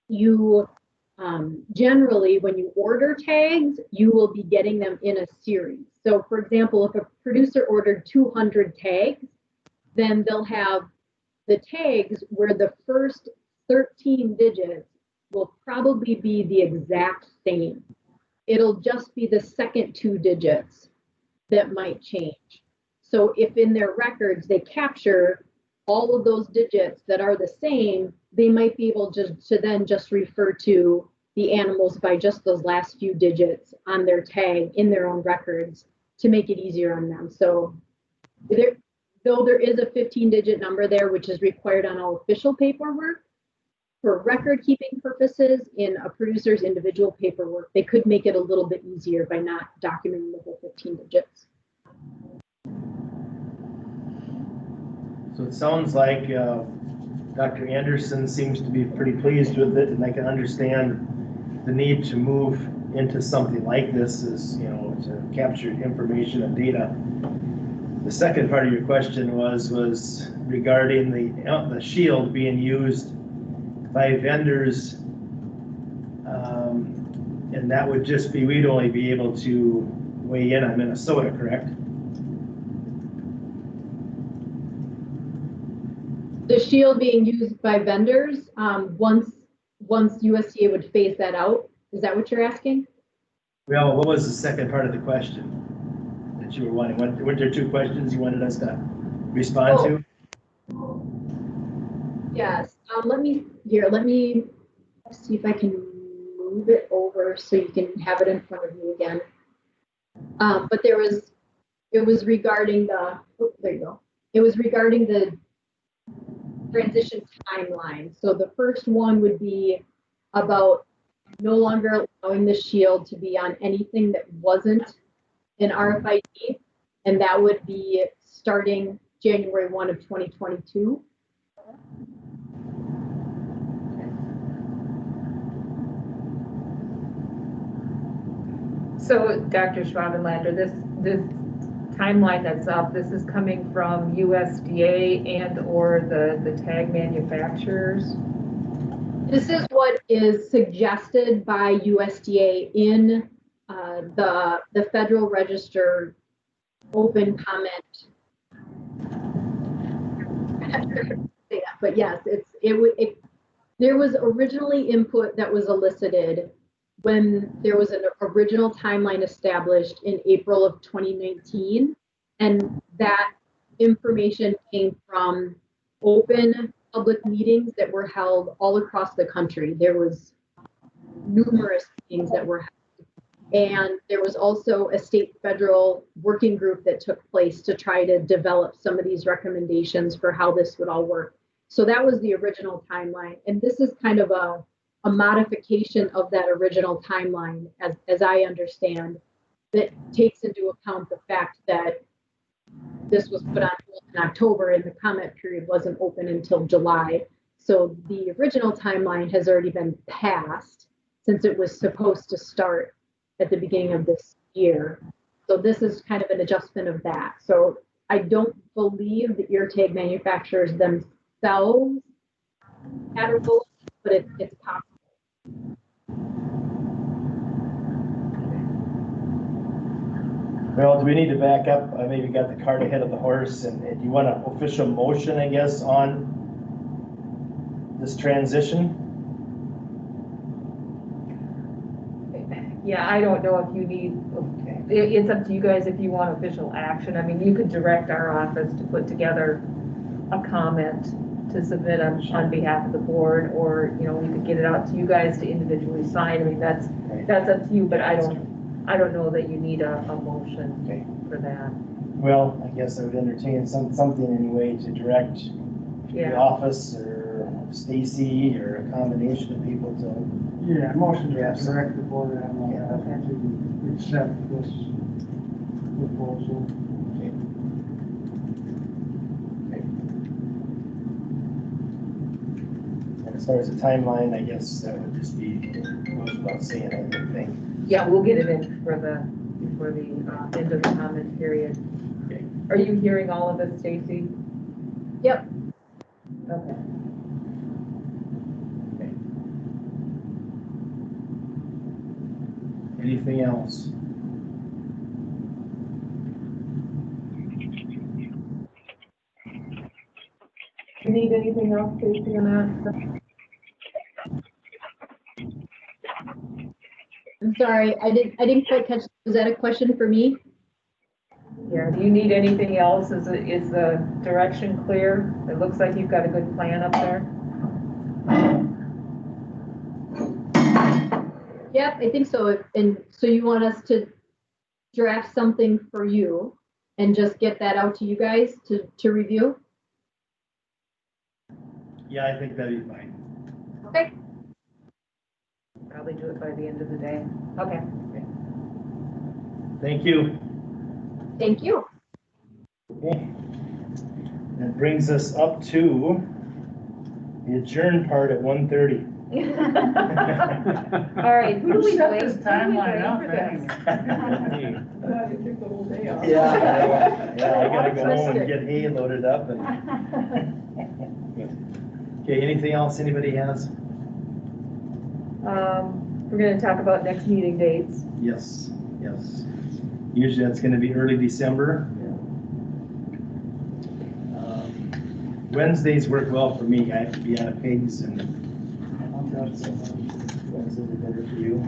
you generally, when you order tags, you will be getting them in a series. So, for example, if a producer ordered 200 tags, then they'll have the tags where the first 13 digits will probably be the exact same. It'll just be the second 2 digits that might change. So if in their records they capture all of those digits that are the same, they might be able to then just refer to the animals by just those last few digits on their tag in their own records to make it easier on them. So though there is a 15-digit number there, which is required on all official paperwork, for record-keeping purposes in a producer's individual paperwork, they could make it a little bit easier by not documenting the whole 15 digits. So it sounds like Dr. Anderson seems to be pretty pleased with it, and I can understand the need to move into something like this is, you know, to capture information and data. The second part of your question was regarding the shield being used by vendors. And that would just be, we'd only be able to weigh in on Minnesota, correct? The shield being used by vendors, once USDA would phase that out. Is that what you're asking? Well, what was the second part of the question that you were wanting? Were there two questions you wanted us to respond to? Yes, let me see if I can move it over so you can have it in front of you again. But it was regarding the, oh, there you go. It was regarding the transition timeline. So the first one would be about no longer allowing the shield to be on anything that wasn't an RFID, and that would be starting January 1 of 2022. So Dr. Schwabenlander, this timeline that's up, this is coming from USDA and or the tag manufacturers? This is what is suggested by USDA in the Federal Register open comment. I'm not sure how to say that, but yes, there was originally input that was elicited when there was an original timeline established in April of 2019, and that information came from open public meetings that were held all across the country. There was numerous meetings that were held, and there was also a state federal working group that took place to try to develop some of these recommendations for how this would all work. So that was the original timeline, and this is kind of a modification of that original timeline, as I understand, that takes into account the fact that this was put on hold in October and the comment period wasn't open until July. So the original timeline has already been passed since it was supposed to start at the beginning of this year. So this is kind of an adjustment of that. So I don't believe the ear tag manufacturers themselves had a role, but it's possible. Well, do we need to back up? I maybe got the cart ahead of the horse, and do you want an official motion, I guess, on this transition? Yeah, I don't know if you need, it's up to you guys if you want official action. I mean, you could direct our office to put together a comment to submit on behalf of the board, or, you know, we could get it out to you guys to individually sign. I mean, that's up to you, but I don't know that you need a motion for that. Well, I guess I would entertain something anyway to direct the office or Stacy or a combination of people to. Yeah, motion to Yes. direct the board to accept this proposal. And as far as the timeline, I guess that would just be, goes without saying, I would think. Yeah, we'll get it in before the end of the comment period. Okay. Are you hearing all of this, Stacy? Yep. Okay. Anything else? You need anything else, Stacy, on that? I'm sorry, I didn't quite catch. Was that a question for me? Yeah, do you need anything else? Is the direction clear? It looks like you've got a good plan up there. Yep, I think so. And so you want us to draft something for you? and just get that out to you guys to review? Yeah, I think that'd be fine. Okay. Probably do it by the end of the day. Okay. Thank you. Thank you. Okay. That brings us up to the adjourn part at 1:30. All right, who do we Set blame? this Who do we timeline blame up, for this? anyway. Glad you took the whole day off. Yeah, I gotta go home and get hay loaded up and. Okay, anything else anybody has? We're gonna talk about next meeting dates. Yes, yes. Usually that's gonna be early December. Wednesdays work well for me. I have to be out of pigs and Wednesdays are better for you.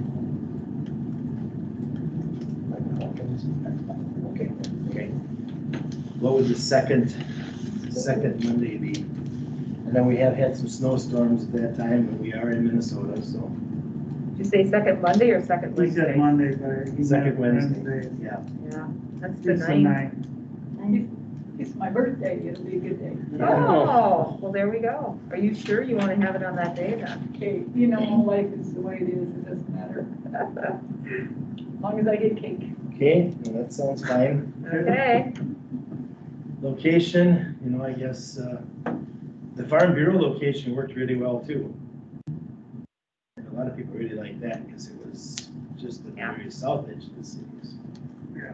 Okay, okay. What would the second Monday be? And then we have had some snowstorms at that time, but we are in Minnesota, so. Did you say second Monday or second He Wednesday? said Monday, but he Second meant Wednesday, yeah. Yeah, that's the It's the ninth. ninth. It's my birthday, it'll be a good day. Oh, well, there we go. Are you sure you wanna have it on that day then? Okay, you know, life is the way it is, it doesn't matter, as long as I get cake. Okay, well, that sounds fine. Okay, Location, I guess, the Farm Bureau location worked really well too. A lot of people really like that because it was just at the Yeah. very south edge of the cities. Yeah.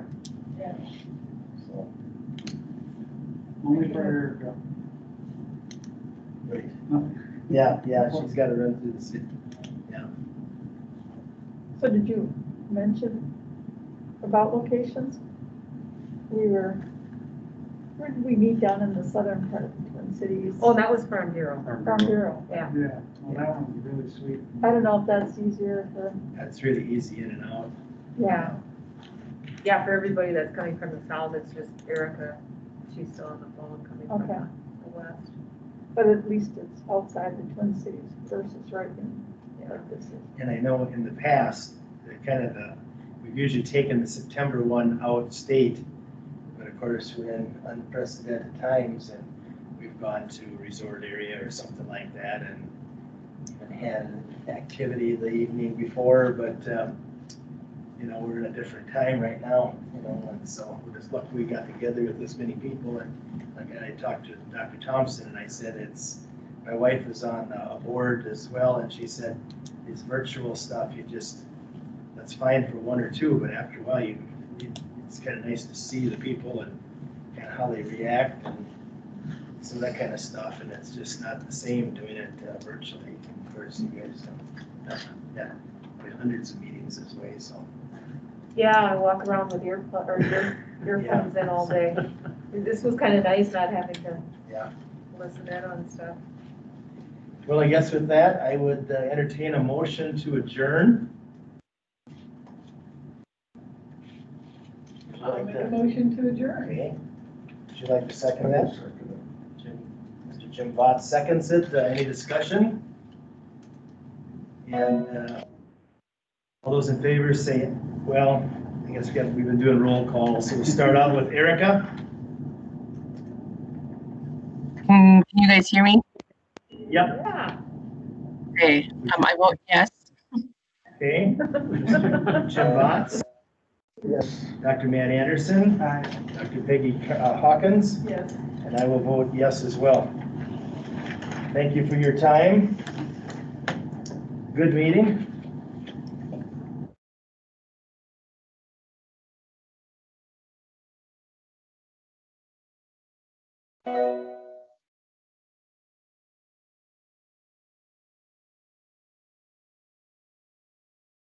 Yeah. So, Only for Erica. right. Yeah, she's got to run through the city. Yeah. So did you mention about locations? Where did we meet down in the southern part of the Twin Cities? oh, that was Farm Bureau. Farm Bureau. Yeah, Yeah, well, that one's really sweet. I don't know if that's easier for, That's really easy in and out. yeah. Yeah, for everybody that's coming from the south, it's just Erica. She's still on the phone coming from Okay. the west. but at least it's outside the Twin Cities versus right in, like this is. And I know in the past, we've usually taken the September one out of state, but of course, we're in unprecedented times and we've gone to a resort area or something like that and even had activity the evening before, but, we're in a different time right now, and so we're just lucky we got together with this many people. And like I talked to Dr. Thompson and I said, my wife is on a board as well, and she said, this virtual stuff, that's fine for one or two, but after a while, it's kind of nice to see the people and kind of how they react and some of that kind of stuff, and it's just not the same doing it virtually. Of course, you guys, we have hundreds of meetings this way, so. Yeah, I walk around with earphones in all day. This was kind of nice not having to Yeah. listen in on stuff. Well, I guess with that, I would entertain a motion to adjourn. Would you I'll like make a to- motion to adjourn. Okay. Would you like to second that? Mr. Jim Vought seconds it. Any discussion? And all those in favor say, well, I guess we've been doing roll call, so we'll start out with Erica. Can you guys hear me? Yep. Yeah. Okay, I vote yes. Okay. Jim Vought. Yes. Dr. Matt Anderson. Aye. Dr. Peggy Hawkins. Yes. And I will vote yes as well. Thank you for your time. Good meeting.